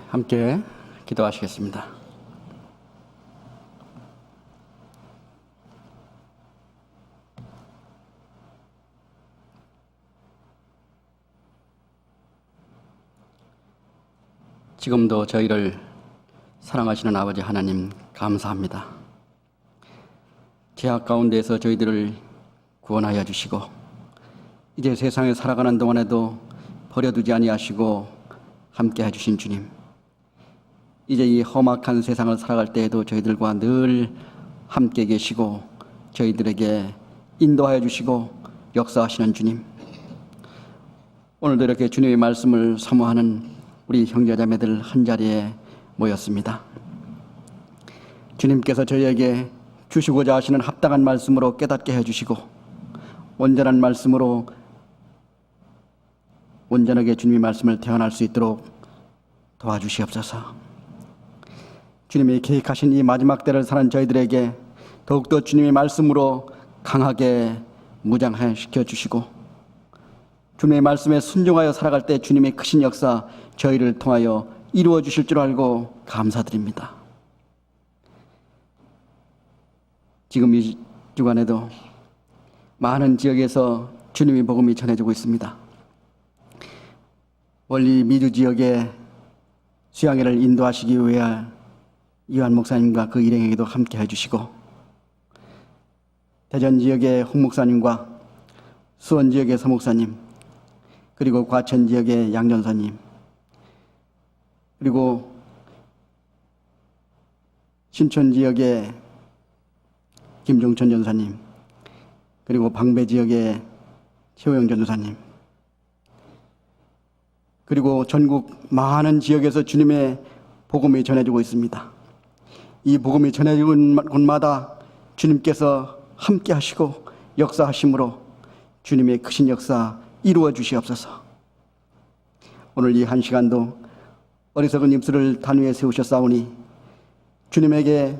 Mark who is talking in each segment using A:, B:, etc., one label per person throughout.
A: 함께 기도하시겠습니다. 지금도 저희를 사랑하시는 아버지 하나님 감사합니다. 죄악 가운데에서 저희들을 구원하여 주시고 이제 세상에 살아가는 동안에도 버려두지 아니하시고 함께 해주신 주님, 이제 이 험악한 세상을 살아갈 때에도 저희들과 늘 함께 계시고 저희들에게 인도하여 주시고 역사하시는 주님, 오늘도 이렇게 주님의 말씀을 사모하는 우리 형제자매들 한자리에 모였습니다. 주님께서 저희에게 주시고자 하시는 합당한 말씀으로 깨닫게 해주시고 온전한 말씀으로 온전하게 주님의 말씀을 태어날 수 있도록 도와주시옵소서. 주님이 계획하신 이 마지막 때를 사는 저희들에게 더욱더 주님의 말씀으로 강하게 무장시켜 주시고 주님의 말씀에 순종하여 살아갈 때 주님의 크신 역사 저희를 통하여 이루어 주실 줄 알고 감사드립니다. 지금 이 주간에도 많은 지역에서 주님의 복음이 전해지고 있습니다. 원리 미주 지역의 수양회를 인도하시기 위해 이완 목사님과 그 일행에게도 함께 해주시고 대전 지역의 홍 목사님과 수원 지역의 서 목사님, 그리고 과천 지역의 양 전사님, 그리고 신촌 지역의 김종천 전사님, 그리고 방배 지역의 최호영 전도사님, 그리고 전국 많은 지역에서 주님의 복음이 전해지고 있습니다. 이 복음이 전해지는 곳마다 주님께서 함께 하시고 역사하심으로 주님의 크신 역사 이루어 주시옵소서. 오늘 이 한 시간도 어리석은 입술을 단 위에 세우셨사오니 주님에게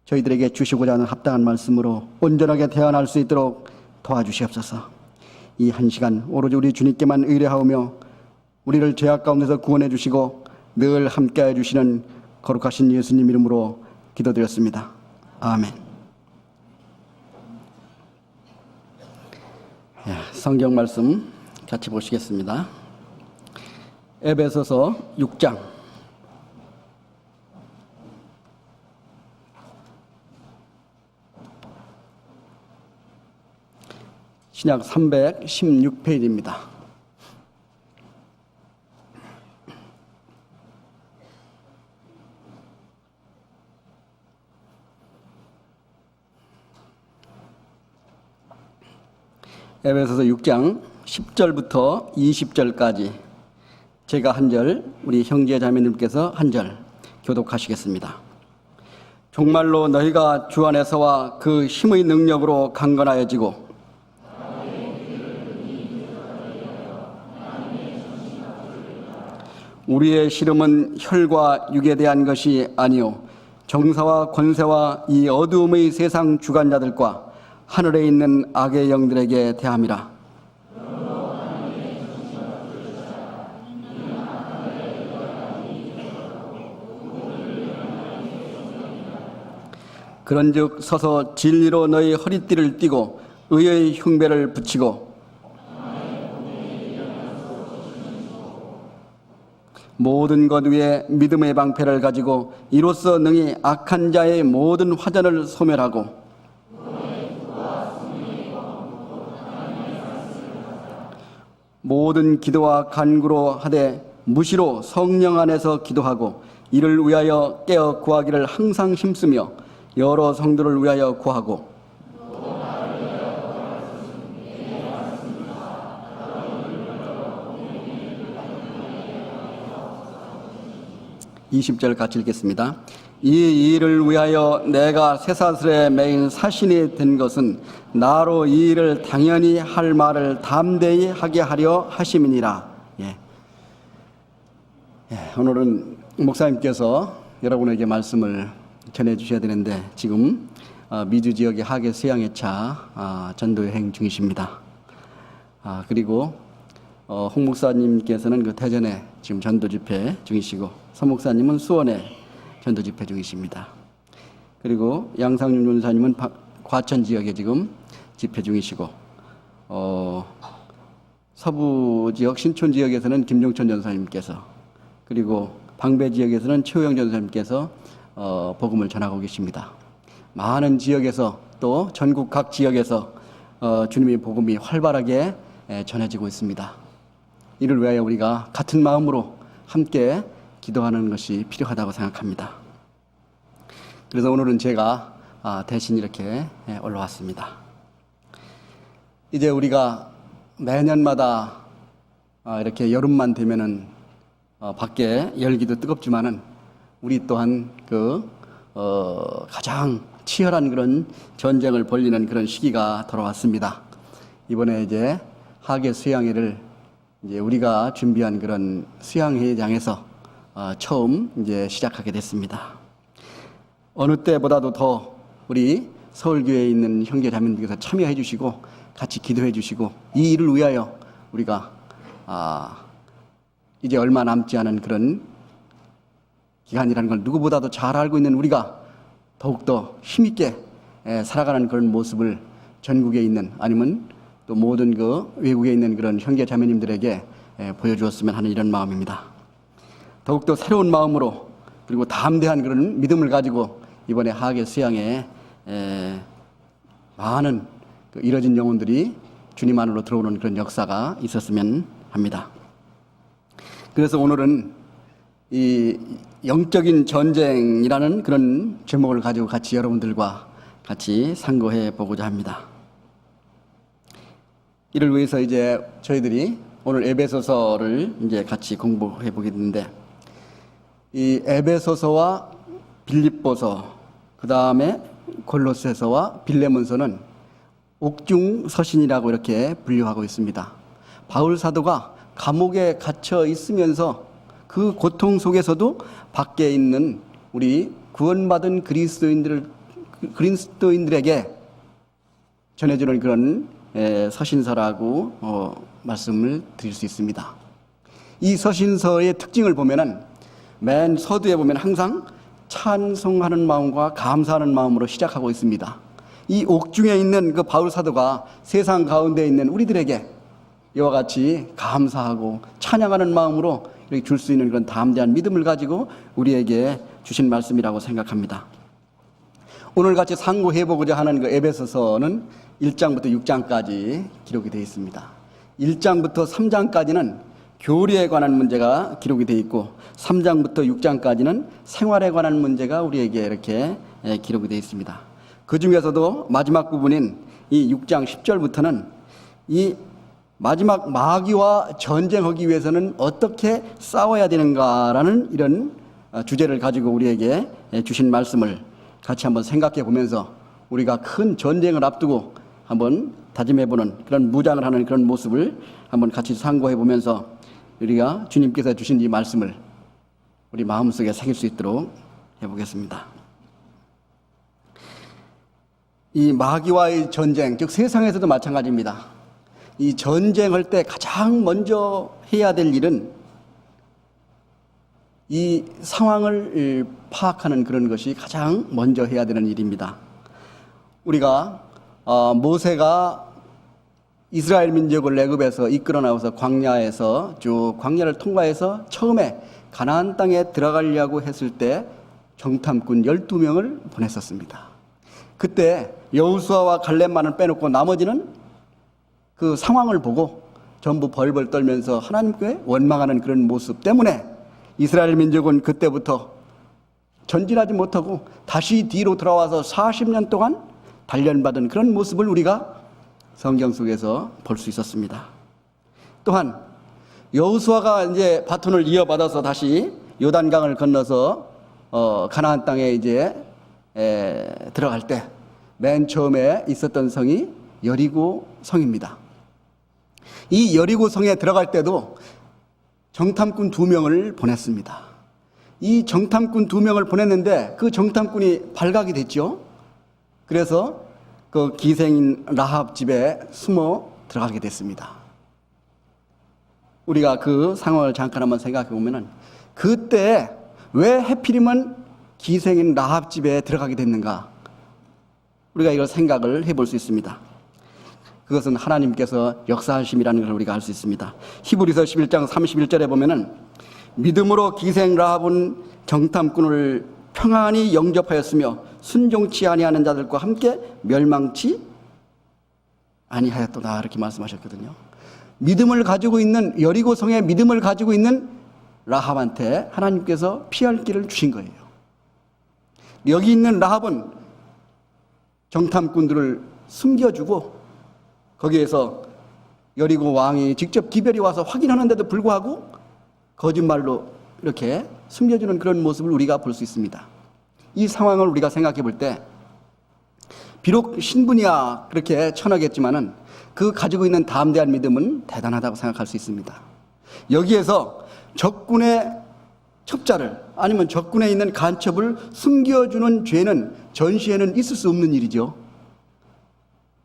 A: 저희들에게 주시고자 하는 합당한 말씀으로 온전하게 태어날 수 있도록 도와주시옵소서. 이 한 시간 오로지 우리 주님께만 의뢰하오며 우리를 죄악 가운데서 구원해 주시고 늘 함께해 주시는 거룩하신 예수님 이름으로 기도드렸습니다. 아멘. 성경 말씀 같이 보시겠습니다. 에베소서 6장 신약 316페이지입니다. 에베소서 6장 10절부터 20절까지 제가 한 절, 우리 형제 자매님께서 한 절 교독하시겠습니다. 정말로 너희가 주 안에서와 그 힘의 능력으로 강건하여지고 우리의 씨름은 혈과 육에 대한 것이 아니요 정사와 권세와 이 어두움의 세상 주관자들과 하늘에 있는 악의 영들에게 대함이라. 그런즉 서서 진리로 너희 허리띠를 띠고 의의 흉배를 붙이고 모든 것 위에 믿음의 방패를 가지고 이로써 능히 악한 자의 모든 화전을 소멸하고 모든 기도와 간구로 하되 무시로 성령 안에서 기도하고 이를 위하여 깨어 구하기를 항상 힘쓰며 여러 성도를 위하여 구하고 20절 같이 읽겠습니다. 이 일을 위하여 내가 쇠사슬에 매인 사신이 된 것은 나로 이 일을 당연히 할 말을 담대히 하게 하려 하심이니라. 오늘은 목사님께서 여러분에게 말씀을 전해주셔야 되는데 지금 미주 지역의 하계 수양회차 전도 여행 중이십니다. 그리고 홍 목사님께서는 그 대전에 지금 전도 집회 중이시고, 서 목사님은 수원에 전도 집회 중이십니다. 그리고 양상윤 전사님은 과천 지역에 지금 집회 중이시고, 서부 지역 신촌 지역에서는 김종천 전사님께서, 그리고 방배 지역에서는 최우영 전사님께서 복음을 전하고 계십니다. 많은 지역에서 또 전국 각 지역에서 주님의 복음이 활발하게 전해지고 있습니다. 이를 위하여 우리가 같은 마음으로 함께 기도하는 것이 필요하다고 생각합니다. 그래서 오늘은 제가 대신 이렇게 올라왔습니다. 이제 우리가 매년마다 이렇게 여름만 되면은 밖에 열기도 뜨겁지만은 우리 또한 가장 치열한 그런 전쟁을 벌이는 그런 시기가 돌아왔습니다. 이번에 이제 하계 수양회를 이제 우리가 준비한 그런 수양회장에서 처음 이제 시작하게 됐습니다. 어느 때보다도 더 우리 서울교회에 있는 형제 자매님께서 참여해 주시고 같이 기도해 주시고 이 일을 위하여 우리가 이제 얼마 남지 않은 그런 기간이라는 걸 누구보다도 잘 알고 있는 우리가 더욱더 힘있게 살아가는 그런 모습을 전국에 있는 아니면 또 모든 그 외국에 있는 그런 형제 자매님들에게 보여주었으면 하는 이런 마음입니다. 더욱더 새로운 마음으로 그리고 담대한 그런 믿음을 가지고 이번에 하계 수양에 많은 그 잃어진 영혼들이 주님 안으로 들어오는 그런 역사가 있었으면 합니다. 그래서 오늘은 이 영적인 전쟁이라는 그런 제목을 가지고 같이 여러분들과 같이 상고해 보고자 합니다. 이를 위해서 이제 저희들이 오늘 에베소서를 이제 같이 공부해 보게 되는데, 이 에베소서와 빌립보서, 그 다음에 골로새서와 빌레몬서는 옥중 서신이라고 이렇게 분류하고 있습니다. 바울 사도가 감옥에 갇혀 있으면서 그 고통 속에서도 밖에 있는 우리 구원받은 그리스도인들에게 전해주는 그런 서신서라고 말씀을 드릴 수 있습니다. 이 서신서의 특징을 보면은 맨 서두에 보면 항상 찬송하는 마음과 감사하는 마음으로 시작하고 있습니다. 이 옥중에 있는 그 바울 사도가 세상 가운데 있는 우리들에게 이와 같이 감사하고 찬양하는 마음으로 이렇게 줄 수 있는 그런 담대한 믿음을 가지고 우리에게 주신 말씀이라고 생각합니다. 오늘 같이 상고해보고자 하는 그 에베소서는 1장부터 6장까지 기록이 되어 있습니다. 1장부터 3장까지는 교리에 관한 문제가 기록이 되어 있고 3장부터 6장까지는 생활에 관한 문제가 우리에게 이렇게 기록이 되어 있습니다. 그 중에서도 마지막 부분인 이 6장 10절부터는 이 마지막 마귀와 전쟁하기 위해서는 어떻게 싸워야 되는가라는 이런 주제를 가지고 우리에게 주신 말씀을 같이 한번 생각해 보면서 우리가 큰 전쟁을 앞두고 한번 다짐해보는 그런 무장을 하는 그런 모습을 한번 같이 상고해 보면서 우리가 주님께서 주신 이 말씀을 우리 마음속에 새길 수 있도록 해보겠습니다. 이 마귀와의 전쟁, 즉 세상에서도 마찬가지입니다. 이 전쟁할 때 가장 먼저 해야 될 일은 이 상황을 파악하는 그런 것이 가장 먼저 해야 되는 일입니다. 우리가 모세가 이스라엘 민족을 애굽에서 이끌어 나와서 광야에서 쭉 광야를 통과해서 처음에 가나안 땅에 들어가려고 했을 때 정탐꾼 12명을 보냈었습니다. 그때 여호수아와 갈렙만을 빼놓고 나머지는 그 상황을 보고 전부 벌벌 떨면서 하나님께 원망하는 그런 모습 때문에 이스라엘 민족은 그때부터 전진하지 못하고 다시 뒤로 돌아와서 40년 동안 단련받은 그런 모습을 우리가 성경 속에서 볼 수 있었습니다. 또한 여호수아가 이제 바톤을 이어받아서 다시 요단강을 건너서 가나안 땅에 이제 들어갈 때 맨 처음에 있었던 성이 여리고 성입니다. 이 여리고 성에 들어갈 때도 정탐꾼 2명을 보냈습니다. 이 정탐꾼 2명을 보냈는데 그 정탐꾼이 발각이 됐죠. 그래서 그 기생인 라합 집에 숨어 들어가게 됐습니다. 우리가 그 상황을 잠깐 한번 생각해 보면은 그때 왜 해필이면 기생인 라합 집에 들어가게 됐는가? 우리가 이걸 생각을 해볼 수 있습니다. 그것은 하나님께서 역사하심이라는 걸 우리가 알 수 있습니다. 히브리서 11장 31절에 보면은 믿음으로 기생 라합은 정탐꾼을 평안히 영접하였으며 순종치 아니하는 자들과 함께 멸망치 아니하였도다, 이렇게 말씀하셨거든요. 믿음을 가지고 있는, 여리고성의 믿음을 가지고 있는 라합한테 하나님께서 피할 길을 주신 거예요. 여기 있는 라합은 정탐꾼들을 숨겨주고 거기에서 여리고 왕이 직접 기별이 와서 확인하는데도 불구하고 거짓말로 이렇게 숨겨주는 그런 모습을 우리가 볼 수 있습니다. 이 상황을 우리가 생각해 볼 때 비록 신분이야 그렇게 천하겠지만은 그 가지고 있는 담대한 믿음은 대단하다고 생각할 수 있습니다. 여기에서 적군의 첩자를 아니면 적군에 있는 간첩을 숨겨주는 죄는 전시에는 있을 수 없는 일이죠.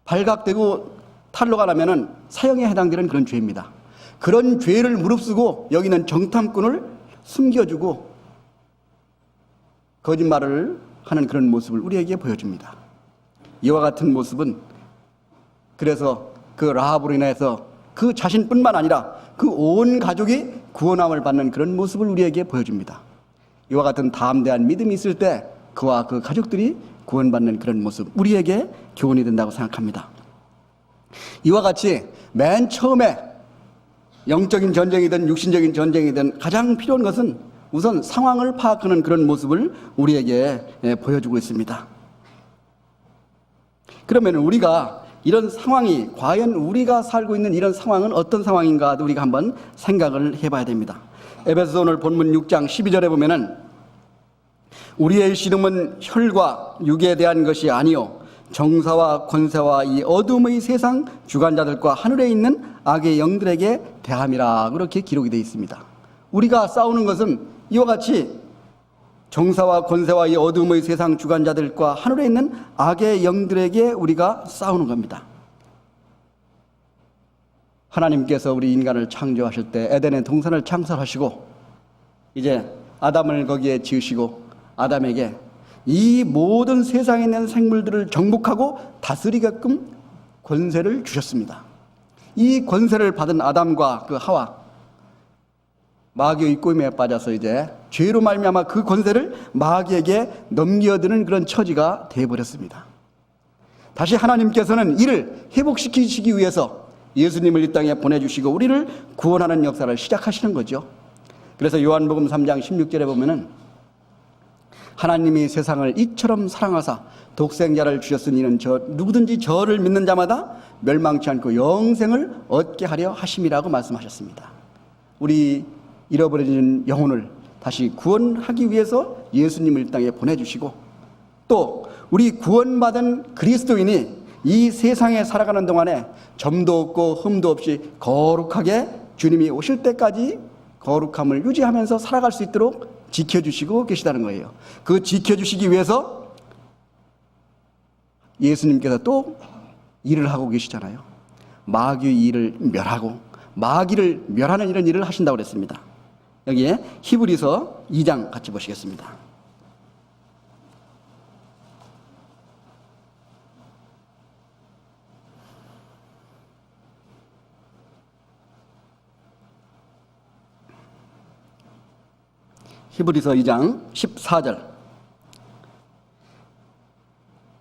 A: 발각되고 탈로가 나면은 사형에 해당되는 그런 죄입니다. 그런 죄를 무릅쓰고 여기는 정탐꾼을 숨겨주고 거짓말을 하는 그런 모습을 우리에게 보여줍니다. 이와 같은 모습은 그래서 그 라합으로 인해서 그 자신뿐만 아니라 그 온 가족이 구원함을 받는 그런 모습을 우리에게 보여줍니다. 이와 같은 담대한 믿음이 있을 때 그와 그 가족들이 구원받는 그런 모습, 우리에게 교훈이 된다고 생각합니다. 이와 같이 맨 처음에 영적인 전쟁이든 육신적인 전쟁이든 가장 필요한 것은 우선 상황을 파악하는 그런 모습을 우리에게 보여주고 있습니다. 그러면 우리가 이런 상황이 과연 우리가 살고 있는 이런 상황은 어떤 상황인가도 우리가 한번 생각을 해봐야 됩니다. 에베소서 오늘 본문 6장 12절에 보면은 우리의 씨름은 혈과 육에 대한 것이 아니요 정사와 권세와 이 어둠의 세상 주관자들과 하늘에 있는 악의 영들에게 대함이라, 그렇게 기록이 되어 있습니다. 우리가 싸우는 것은 이와 같이 정사와 권세와 이 어둠의 세상 주관자들과 하늘에 있는 악의 영들에게 우리가 싸우는 겁니다. 하나님께서 우리 인간을 창조하실 때 에덴의 동산을 창설하시고 이제 아담을 거기에 지으시고 아담에게 이 모든 세상에 있는 생물들을 정복하고 다스리게끔 권세를 주셨습니다. 이 권세를 받은 아담과 그 하와 마귀의 꼬임에 빠져서 이제 죄로 말미암아 그 권세를 마귀에게 넘겨드는 그런 처지가 되어버렸습니다. 다시 하나님께서는 이를 회복시키시기 위해서 예수님을 이 땅에 보내주시고 우리를 구원하는 역사를 시작하시는 거죠. 그래서 요한복음 3장 16절에 보면은 하나님이 세상을 이처럼 사랑하사 독생자를 주셨으니 이는 누구든지 저를 믿는 자마다 멸망치 않고 영생을 얻게 하려 하심이라고 말씀하셨습니다. 우리 잃어버려진 영혼을 다시 구원하기 위해서 예수님을 이 땅에 보내주시고 또 우리 구원받은 그리스도인이 이 세상에 살아가는 동안에 점도 없고 흠도 없이 거룩하게 주님이 오실 때까지 거룩함을 유지하면서 살아갈 수 있도록 지켜주시고 계시다는 거예요. 그 지켜주시기 위해서 예수님께서 또 일을 하고 계시잖아요. 마귀의 일을 멸하고 마귀를 멸하는 이런 일을 하신다고 그랬습니다. 여기에 히브리서 2장 같이 보시겠습니다. 히브리서 2장 14절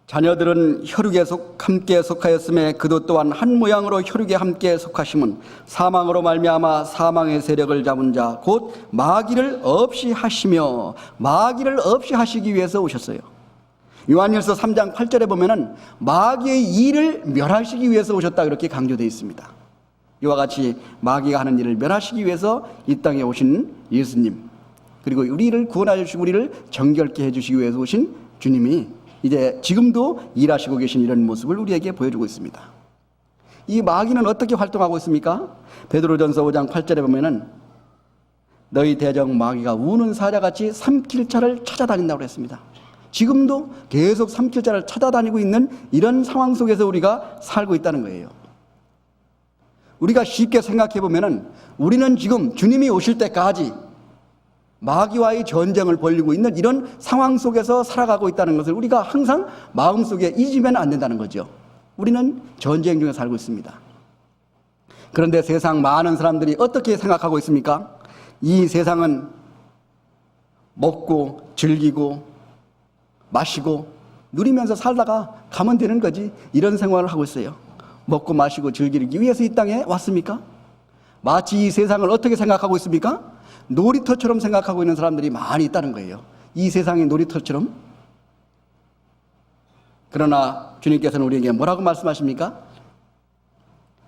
A: 자녀들은 혈육에 함께 속하였음에 그도 또한 한 모양으로 혈육에 함께 속하심은 사망으로 말미암아 사망의 세력을 잡은 자 곧 마귀를 없이 하시며 마귀를 없이 하시기 위해서 오셨어요. 요한일서 3장 8절에 보면은 마귀의 일을 멸하시기 위해서 오셨다, 그렇게 강조되어 있습니다. 이와 같이 마귀가 하는 일을 멸하시기 위해서 이 땅에 오신 예수님, 그리고 우리를 구원하여 주시고 우리를 정결케 해주시기 위해서 오신 주님이 이제 지금도 일하시고 계신 이런 모습을 우리에게 보여주고 있습니다. 이 마귀는 어떻게 활동하고 있습니까? 베드로전서 5장 8절에 보면은 너희 대적 마귀가 우는 사자같이 삼킬 자를 찾아다닌다고 했습니다. 지금도 계속 삼킬 자를 찾아다니고 있는 이런 상황 속에서 우리가 살고 있다는 거예요. 우리가 쉽게 생각해 보면은 우리는 지금 주님이 오실 때까지 마귀와의 전쟁을 벌이고 있는 이런 상황 속에서 살아가고 있다는 것을 우리가 항상 마음속에 잊으면 안 된다는 거죠. 우리는 전쟁 중에 살고 있습니다. 그런데 세상 많은 사람들이 어떻게 생각하고 있습니까? 이 세상은 먹고 즐기고 마시고 누리면서 살다가 가면 되는 거지, 이런 생활을 하고 있어요. 먹고 마시고 즐기기 위해서 이 땅에 왔습니까? 마치 이 세상을 어떻게 생각하고 있습니까? 놀이터처럼 생각하고 있는 사람들이 많이 있다는 거예요. 이 세상이 놀이터처럼. 그러나 주님께서는 우리에게 뭐라고 말씀하십니까?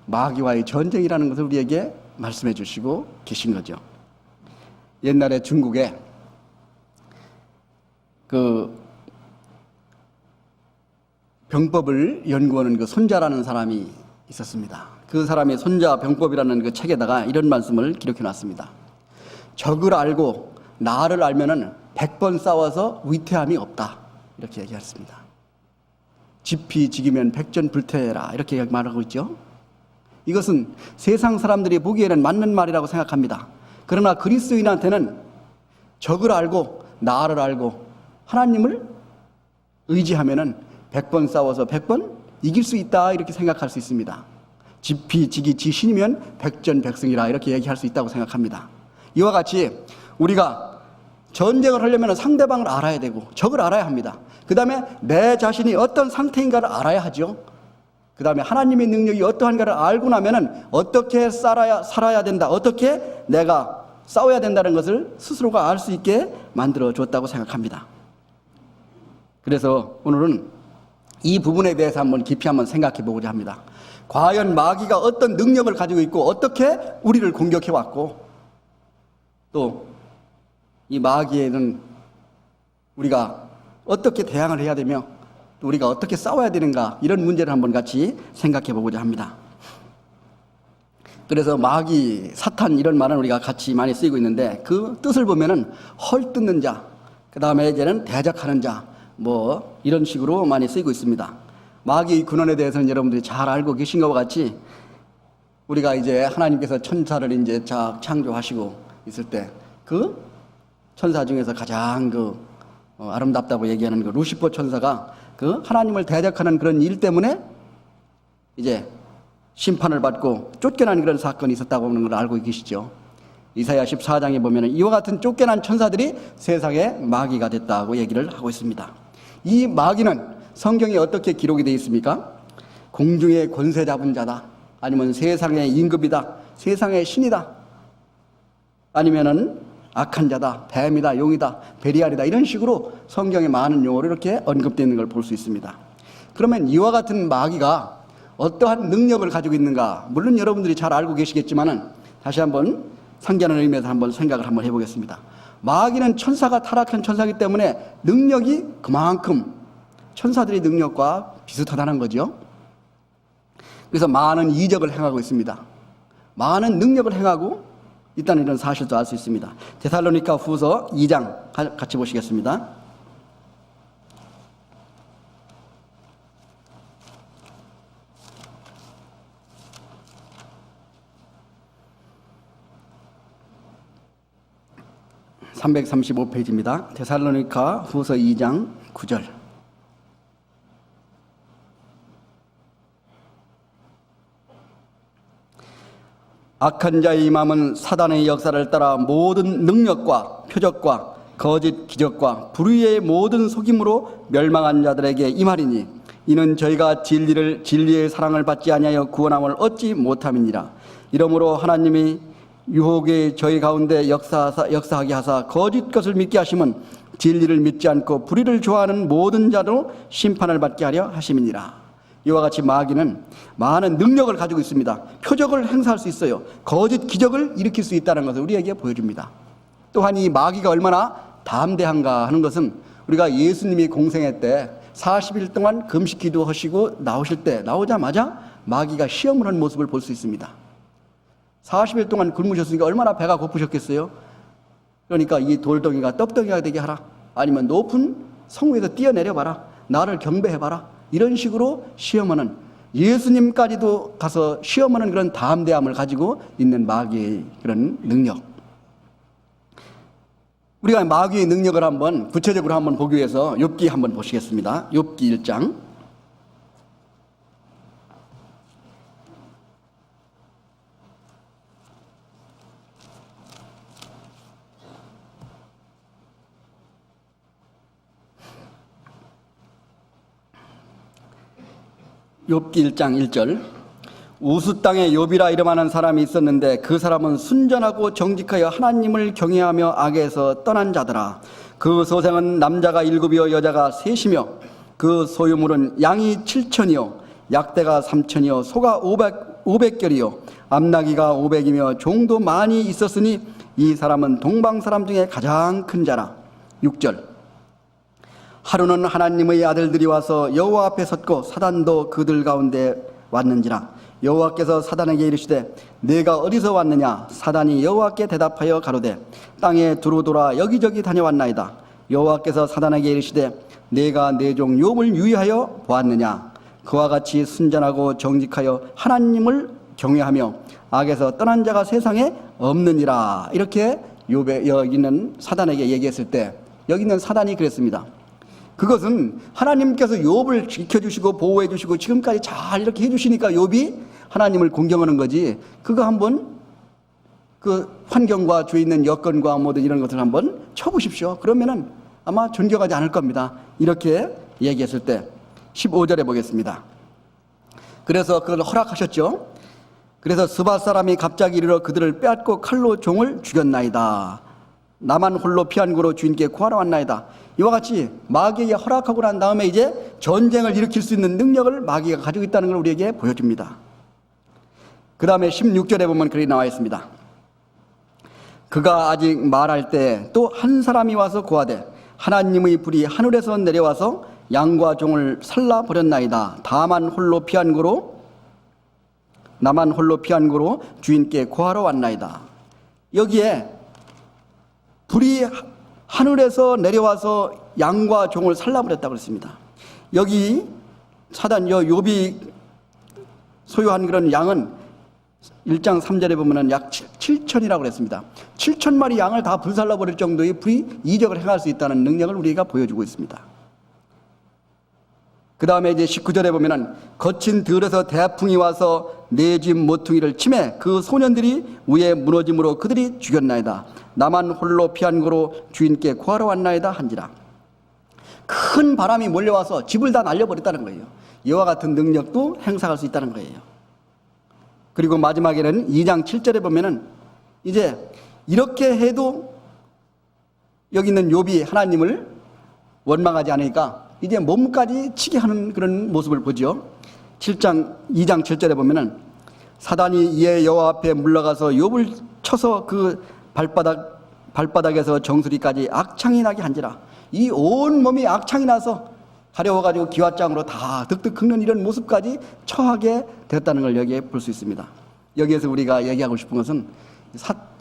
A: 마귀와의 전쟁이라는 것을 우리에게 말씀해 주시고 계신 거죠. 옛날에 중국에 그 병법을 연구하는 그 손자라는 사람이 있었습니다. 그 사람이 손자 병법이라는 그 책에다가 이런 말씀을 기록해 놨습니다. 적을 알고 나를 알면은 100번 싸워서 위태함이 없다, 이렇게 얘기했습니다. 지피지기면 백전불태라, 이렇게 말하고 있죠. 이것은 세상 사람들이 보기에는 맞는 말이라고 생각합니다. 그러나 그리스도인한테는 적을 알고 나를 알고 하나님을 의지하면은 100번 싸워서 100번 이길 수 있다, 이렇게 생각할 수 있습니다. 지피지기 지신이면 백전백승이라, 이렇게 얘기할 수 있다고 생각합니다. 이와 같이 우리가 전쟁을 하려면 상대방을 알아야 되고 적을 알아야 합니다. 그 다음에 내 자신이 어떤 상태인가를 알아야 하죠. 그 다음에 하나님의 능력이 어떠한가를 알고 나면 어떻게 살아야 된다, 어떻게 내가 싸워야 된다는 것을 스스로가 알 수 있게 만들어 줬다고 생각합니다. 그래서 오늘은 이 부분에 대해서 한번 깊이 한번 생각해 보고자 합니다. 과연 마귀가 어떤 능력을 가지고 있고 어떻게 우리를 공격해 왔고, 또 이 마귀에는 우리가 어떻게 대항을 해야 되며 또 우리가 어떻게 싸워야 되는가, 이런 문제를 한번 같이 생각해 보고자 합니다. 그래서 마귀, 사탄, 이런 말은 우리가 같이 많이 쓰이고 있는데 그 뜻을 보면은 헐뜯는 자, 그 다음에 이제는 대적하는 자, 뭐 이런 식으로 많이 쓰이고 있습니다. 마귀의 근원에 대해서는 여러분들이 잘 알고 계신 것과 같이 우리가 이제 하나님께서 천사를 이제 창조하시고 있을 때 그 천사 중에서 가장 아름답다고 얘기하는 그 루시퍼 천사가 그 하나님을 대적하는 그런 일 때문에 이제 심판을 받고 쫓겨난 그런 사건이 있었다고 하는 걸 알고 계시죠. 이사야 14장에 보면 이와 같은 쫓겨난 천사들이 세상에 마귀가 됐다고 얘기를 하고 있습니다. 이 마귀는 성경에 어떻게 기록이 되어 있습니까? 공중의 권세 잡은 자다, 아니면 세상의 임금이다, 세상의 신이다, 아니면은 악한 자다, 뱀이다, 용이다, 베리알이다, 이런 식으로 성경에 많은 용어로 이렇게 언급되는 걸 볼 수 있습니다. 그러면 이와 같은 마귀가 어떠한 능력을 가지고 있는가, 물론 여러분들이 잘 알고 계시겠지만은 다시 한번 상기하는 의미에서 한번 생각을 한번 해보겠습니다. 마귀는 천사가 타락한 천사이기 때문에 능력이 그만큼 천사들의 능력과 비슷하다는 거죠. 그래서 많은 이적을 행하고 있습니다. 많은 능력을 행하고 있다는 이런 사실도 알 수 있습니다. 데살로니가 후서 2장 같이 보시겠습니다. (335페이지입니다) 데살로니가 후서 2장 9절. 악한 자의 임함은 사단의 역사를 따라 모든 능력과 표적과 거짓 기적과 불의의 모든 속임으로 멸망한 자들에게 임하리니 이는 저희가 진리의 사랑을 받지 아니하여 구원함을 얻지 못함이니라. 이러므로 하나님이 유혹에 저희 가운데 역사하게 하사 거짓 것을 믿게 하심은 진리를 믿지 않고 불의를 좋아하는 모든 자로 심판을 받게 하려 하심이니라. 이와 같이 마귀는 많은 능력을 가지고 있습니다. 표적을 행사할 수 있어요. 거짓 기적을 일으킬 수 있다는 것을 우리에게 보여줍니다. 또한 이 마귀가 얼마나 담대한가 하는 것은 우리가 예수님이 공생애 때 40일 동안 금식 기도하시고 나오자마자 마귀가 시험을 한 모습을 볼 수 있습니다. 40일 동안 굶으셨으니까 얼마나 배가 고프셨겠어요. 그러니까 이 돌덩이가 떡덩이가 되게 하라, 아니면 높은 성 위에서 뛰어내려봐라, 나를 경배해봐라, 이런 식으로 시험하는 예수님까지도 가서 시험하는 그런 담대함을 가지고 있는 마귀의 그런 능력. 우리가 마귀의 능력을 한번 구체적으로 한번 보기 위해서 욥기 한번 보시겠습니다. 욥기 1장. 욥기 1장 1절. 우스 땅에 욥이라 이름하는 사람이 있었는데 그 사람은 순전하고 정직하여 하나님을 경외하며 악에서 떠난 자더라. 그 소생은 남자가 7이요 여자가 3이며 그 소유물은 양이 7천이요 약대가 3천이요 소가 500결이요 암나기가 500이며 종도 많이 있었으니 이 사람은 동방 사람 중에 가장 큰 자라. 6절. 하루는 하나님의 아들들이 와서 여호와 앞에 섰고 사단도 그들 가운데 왔는지라. 여호와께서 사단에게 이르시되 내가 어디서 왔느냐. 사단이 여호와께 대답하여 가로되 땅에 두루 돌아 여기저기 다녀왔나이다. 여호와께서 사단에게 이르시되 내가 내 종 욥을 유의하여 보았느냐. 그와 같이 순전하고 정직하여 하나님을 경외하며 악에서 떠난 자가 세상에 없느니라. 이렇게 욥에 여기 있는 사단에게 얘기했을 때 여기 있는 사단이 그랬습니다. 그것은 하나님께서 욥을 지켜주시고 보호해주시고 지금까지 잘 이렇게 해주시니까 욥이 하나님을 공경하는 거지. 그거 한번 그 환경과 주위에 있는 여건과 모든 이런 것을 한번 쳐보십시오. 그러면은 아마 존경하지 않을 겁니다. 이렇게 얘기했을 때 15절에 보겠습니다. 그래서 그걸 허락하셨죠. 그래서 스바 사람이 갑자기 이르러 그들을 빼앗고 칼로 종을 죽였나이다. 나만 홀로 피한 고로 주인께 구하러 왔나이다. 이와 같이 마귀에게 허락하고 난 다음에 이제 전쟁을 일으킬 수 있는 능력을 마귀가 가지고 있다는 걸 우리에게 보여줍니다. 그 다음에 16절에 보면 그렇게 나와 있습니다. 그가 아직 말할 때 또 한 사람이 와서 고하되 하나님의 불이 하늘에서 내려와서 양과 종을 살라버렸나이다. 나만 홀로 피한 고로 주인께 구하러 왔나이다. 여기에 불이 하늘에서 내려와서 양과 종을 살라버렸다고 그랬습니다. 여기 사단 욥이 소유한 그런 양은 1장 3절에 보면은 약 7천이라고 그랬습니다. 7천 마리 양을 다 불살라버릴 정도의 불이 이적을 행할 수 있다는 능력을 우리가 보여주고 있습니다. 그 다음에 이제 19절에 보면은 거친 들에서 대풍이 와서 내 집 모퉁이를 치매 그 소년들이 위에 무너짐으로 그들이 죽였나이다. 나만 홀로 피한 고로 주인께 구하러 왔나이다 한지라. 큰 바람이 몰려와서 집을 다 날려버렸다는 거예요. 이와 같은 능력도 행사할 수 있다는 거예요. 그리고 마지막에는 2장 7절에 보면은 이제 이렇게 해도 여기 있는 욥이 하나님을 원망하지 않으니까 이제 몸까지 치게 하는 그런 모습을 보죠. 2장 7절에 보면은 사단이 이에 여호와 앞에 물러가서 욥을 쳐서 그 발바닥에서 정수리까지 악창이 나게 한지라. 이 온 몸이 악창이 나서 가려워가지고 기왓장으로 다 득득 긁는 이런 모습까지 처하게 되었다는 걸 여기에 볼 수 있습니다. 여기에서 우리가 얘기하고 싶은 것은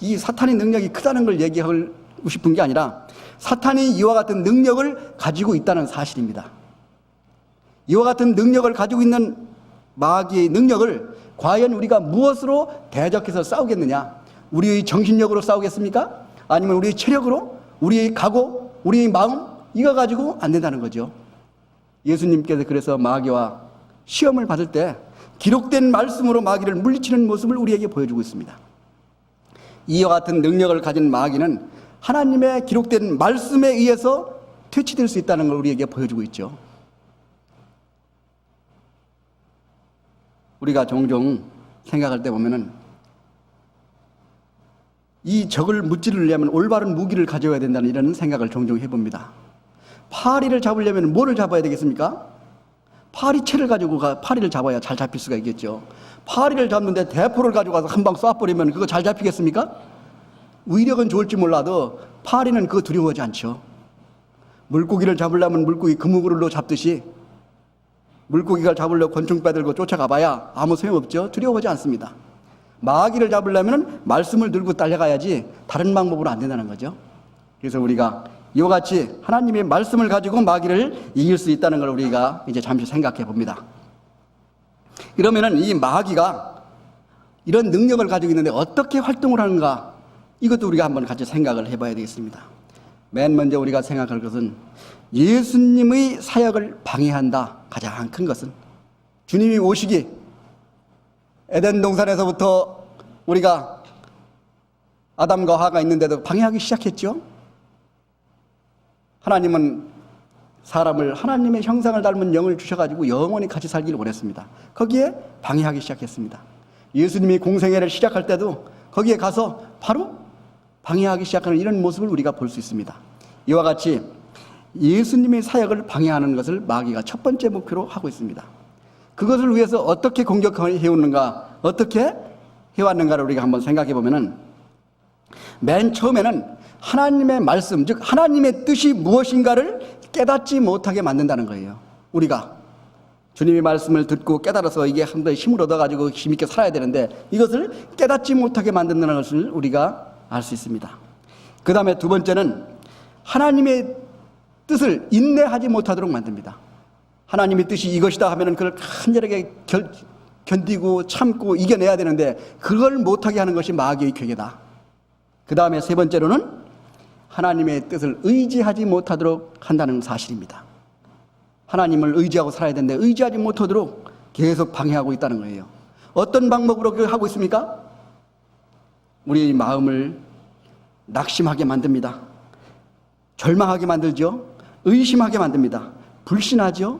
A: 이 사탄의 능력이 크다는 걸 얘기하고 싶은 게 아니라 사탄이 이와 같은 능력을 가지고 있다는 사실입니다. 이와 같은 능력을 가지고 있는 마귀의 능력을 과연 우리가 무엇으로 대적해서 싸우겠느냐? 우리의 정신력으로 싸우겠습니까? 아니면 우리의 체력으로? 우리의 각오? 우리의 마음? 이거 가지고 안 된다는 거죠. 예수님께서 그래서 마귀와 시험을 받을 때 기록된 말씀으로 마귀를 물리치는 모습을 우리에게 보여주고 있습니다. 이와 같은 능력을 가진 마귀는 하나님의 기록된 말씀에 의해서 퇴치될 수 있다는 걸 우리에게 보여주고 있죠. 우리가 종종 생각할 때 보면은 이 적을 무찌르려면 올바른 무기를 가져야 된다는 이런 생각을 종종 해봅니다. 파리를 잡으려면 뭐를 잡아야 되겠습니까? 파리채를 가지고 파리를 잡아야 잘 잡힐 수가 있겠죠. 파리를 잡는데 대포를 가지고 가서 한 방 쏴버리면 그거 잘 잡히겠습니까? 위력은 좋을지 몰라도 파리는 그거 두려워하지 않죠. 물고기를 잡으려면 물고기 그물로 잡듯이 물고기를 잡으려고 권총 빼들고 쫓아가 봐야 아무 소용없죠. 두려워하지 않습니다. 마귀를 잡으려면 말씀을 들고 달려가야지 다른 방법으로 안 된다는 거죠. 그래서 우리가 이와 같이 하나님의 말씀을 가지고 마귀를 이길 수 있다는 걸 우리가 이제 잠시 생각해 봅니다. 그러면은 이 마귀가 이런 능력을 가지고 있는데 어떻게 활동을 하는가, 이것도 우리가 한번 같이 생각을 해봐야 되겠습니다. 맨 먼저 우리가 생각할 것은 예수님의 사역을 방해한다. 가장 큰 것은 주님이 오시기, 에덴 동산에서부터 우리가 아담과 하와가 있는데도 방해하기 시작했죠. 하나님은 사람을 하나님의 형상을 닮은 영을 주셔가지고 영원히 같이 살기를 원했습니다. 거기에 방해하기 시작했습니다. 예수님이 공생애를 시작할 때도 거기에 가서 바로 방해하기 시작하는 이런 모습을 우리가 볼 수 있습니다. 이와 같이 예수님의 사역을 방해하는 것을 마귀가 첫 번째 목표로 하고 있습니다. 그것을 위해서 어떻게 공격해오는가, 어떻게 해왔는가를 우리가 한번 생각해 보면은, 맨 처음에는 하나님의 말씀, 즉 하나님의 뜻이 무엇인가를 깨닫지 못하게 만든다는 거예요. 우리가 주님의 말씀을 듣고 깨달아서 이게 한 번 힘을 얻어가지고 힘있게 살아야 되는데, 이것을 깨닫지 못하게 만든다는 것을 우리가 알 수 있습니다. 그 다음에 두 번째는 하나님의 뜻을 인내하지 못하도록 만듭니다. 하나님의 뜻이 이것이다 하면은 그걸 간절하게 견디고 참고 이겨내야 되는데, 그걸 못하게 하는 것이 마귀의 괴계다. 그 다음에 세 번째로는 하나님의 뜻을 의지하지 못하도록 한다는 사실입니다. 하나님을 의지하고 살아야 되는데 의지하지 못하도록 계속 방해하고 있다는 거예요. 어떤 방법으로 그걸 하고 있습니까? 우리 마음을 낙심하게 만듭니다. 절망하게 만들죠. 의심하게 만듭니다. 불신하죠.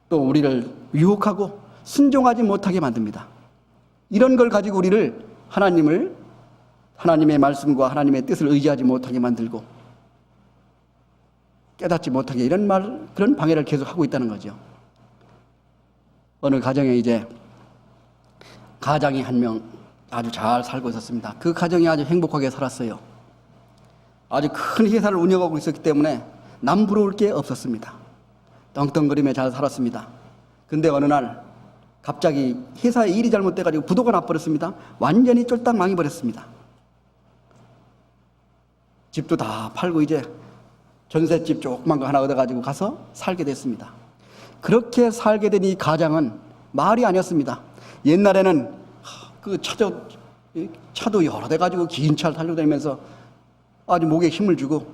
A: 또 우리를 유혹하고 순종하지 못하게 만듭니다. 이런 걸 가지고 우리를 하나님의 말씀과 하나님의 뜻을 의지하지 못하게 만들고 깨닫지 못하게, 그런 방해를 계속 하고 있다는 거죠. 어느 가정에 이제 가장이 한 명 아주 잘 살고 있었습니다. 그 가정이 아주 행복하게 살았어요. 아주 큰 회사를 운영하고 있었기 때문에 남부러울 게 없었습니다. 떵떵거리며 잘 살았습니다. 근데 어느 날 갑자기 회사에 일이 잘못돼가지고 부도가 나버렸습니다. 완전히 쫄딱 망해버렸습니다. 집도 다 팔고 이제 전셋집 조그만 거 하나 얻어가지고 가서 살게 됐습니다. 그렇게 살게 된 이 가장은 말이 아니었습니다. 옛날에는 그 차도 여러 대 가지고 긴 차를 타려고 다니면서 아주 목에 힘을 주고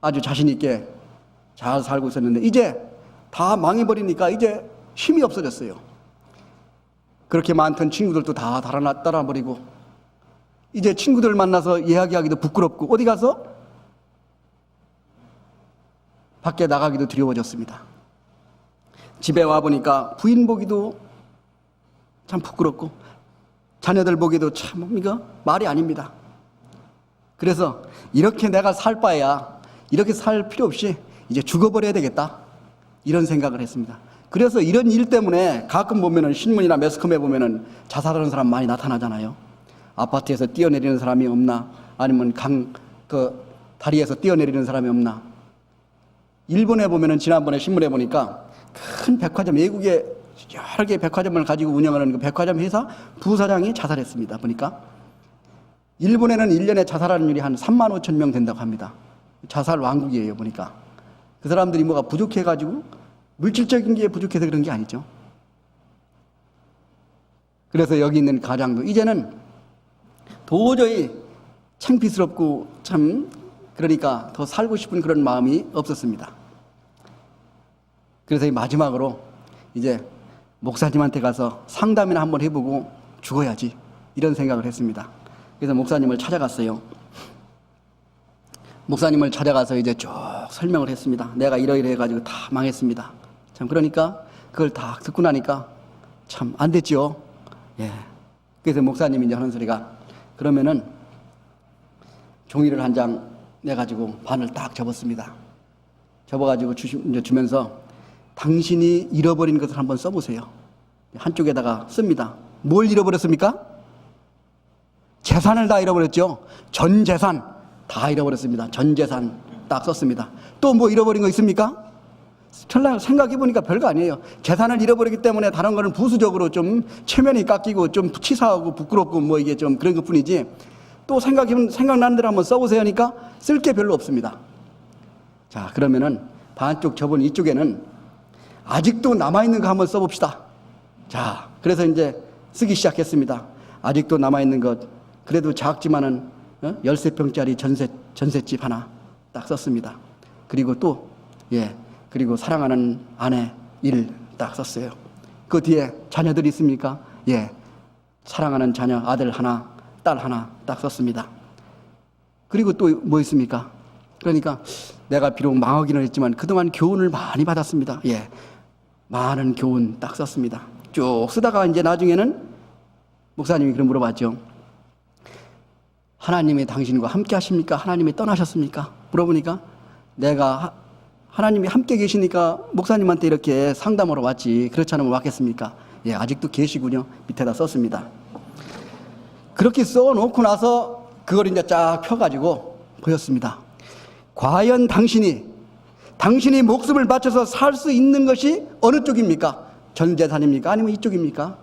A: 아주 자신 있게 잘 살고 있었는데, 이제 다 망해버리니까 이제 힘이 없어졌어요. 그렇게 많던 친구들도 다 따라버리고, 이제 친구들 만나서 이야기하기도 부끄럽고, 어디 가서 밖에 나가기도 두려워졌습니다. 집에 와보니까 부인 보기도 참 부끄럽고, 자녀들 보기도 참 이거 말이 아닙니다. 그래서 이렇게 내가 살 바에야 이렇게 살 필요 없이 이제 죽어버려야 되겠다, 이런 생각을 했습니다. 그래서 이런 일 때문에 가끔 보면은 신문이나 매스컴에 보면은 자살하는 사람 많이 나타나잖아요. 아파트에서 뛰어내리는 사람이 없나, 아니면 다리에서 뛰어내리는 사람이 없나. 일본에 보면은 지난번에 신문에 보니까 큰 백화점, 외국의 여러 개의 백화점을 가지고 운영하는 그 백화점 회사 부사장이 자살했습니다. 보니까 일본에는 1년에 자살하는 일이 한 3만 5천 명 된다고 합니다. 자살 왕국이에요. 보니까 그 사람들이 뭐가 부족해가지고, 물질적인 게 부족해서 그런 게 아니죠. 그래서 여기 있는 가장도 이제는 도저히 창피스럽고 그러니까 더 살고 싶은 그런 마음이 없었습니다. 그래서 마지막으로 이제 목사님한테 가서 상담이나 한번 해보고 죽어야지, 이런 생각을 했습니다. 그래서 목사님을 찾아갔어요. 목사님을 찾아가서 이제 쭉 설명을 했습니다. 내가 이러이러해가지고 다 망했습니다. 참, 그러니까 그걸 다 듣고 나니까 참 안 됐죠. 예. 그래서 목사님이 이제 하는 소리가, 그러면은 종이를 한 장 내가지고 반을 딱 접었습니다. 접어가지고 이제 주면서, 당신이 잃어버린 것을 한번 써보세요. 한쪽에다가 씁니다. 뭘 잃어버렸습니까? 재산을 다 잃어버렸죠. 전 재산 다 잃어버렸습니다. 전 재산 딱 썼습니다. 또 뭐 잃어버린 거 있습니까? 생각해보니까 별거 아니에요. 재산을 잃어버리기 때문에 다른 거는 부수적으로 좀 체면이 깎이고 좀 치사하고 부끄럽고 뭐 이게 좀 그런 것 뿐이지, 또 생각나는 대로 한번 써보세요 하니까 쓸 게 별로 없습니다. 자, 그러면은 반쪽 접은 이쪽에는 아직도 남아있는 거 한번 써봅시다. 자, 그래서 이제 쓰기 시작했습니다. 아직도 남아있는 것, 그래도 작지만은 13평짜리 전셋집 하나 딱 썼습니다. 그리고 또, 그리고 사랑하는 아내 1 딱 썼어요. 그 뒤에 자녀들이 있습니까? 사랑하는 자녀 아들 하나, 딸 하나 딱 썼습니다. 그리고 또 뭐 있습니까? 그러니까 내가 비록 망하기는 했지만 그동안 교훈을 많이 받았습니다. 많은 교훈 딱 썼습니다. 쭉 쓰다가 이제 나중에는 목사님이 그럼 물어봤죠. 하나님이 당신과 함께 하십니까? 하나님이 떠나셨습니까? 물어보니까 내가 하나님이 함께 계시니까 목사님한테 이렇게 상담하러 왔지. 그렇지 않으면 왔겠습니까? 아직도 계시군요. 밑에다 썼습니다. 그렇게 써놓고 나서 그걸 이제 쫙 펴가지고 보였습니다. 과연 당신이 목숨을 바쳐서 살 수 있는 것이 어느 쪽입니까? 전 재산입니까? 아니면 이쪽입니까?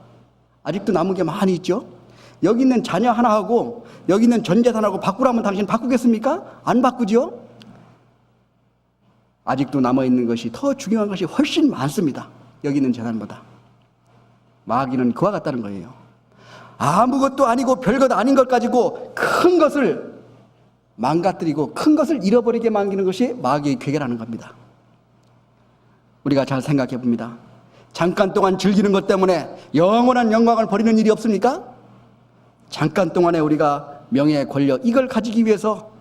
A: 아직도 남은 게 많이 있죠? 여기 있는 자녀 하나하고 여기 있는 전 재산하고 바꾸라면 당신 바꾸겠습니까? 안 바꾸죠? 아직도 남아있는 것이 더 중요한 것이 훨씬 많습니다. 여기 있는 재산보다. 마귀는 그와 같다는 거예요. 아무것도 아니고 별것 아닌 것 가지고 큰 것을 망가뜨리고 큰 것을 잃어버리게 만드는 것이 마귀의 괴계라는 겁니다. 우리가 잘 생각해 봅니다. 잠깐 동안 즐기는 것 때문에 영원한 영광을 버리는 일이 없습니까? 잠깐 동안에 우리가 명예, 권력 이걸 가지기 위해서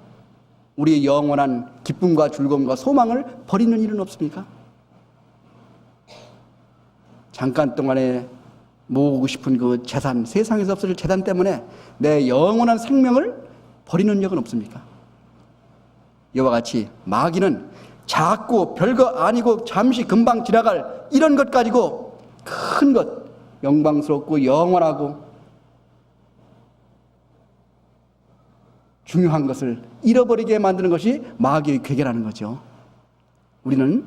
A: 우리의 영원한 기쁨과 즐거움과 소망을 버리는 일은 없습니까? 잠깐 동안에 모으고 싶은 그 재산, 세상에서 없을 재산 때문에 내 영원한 생명을 버리는 적은 없습니까? 이와 같이 마귀는 작고 별거 아니고 잠시 금방 지나갈 이런 것 가지고 큰 것, 영광스럽고 영원하고 중요한 것을 잃어버리게 만드는 것이 마귀의 괴계라는 거죠. 우리는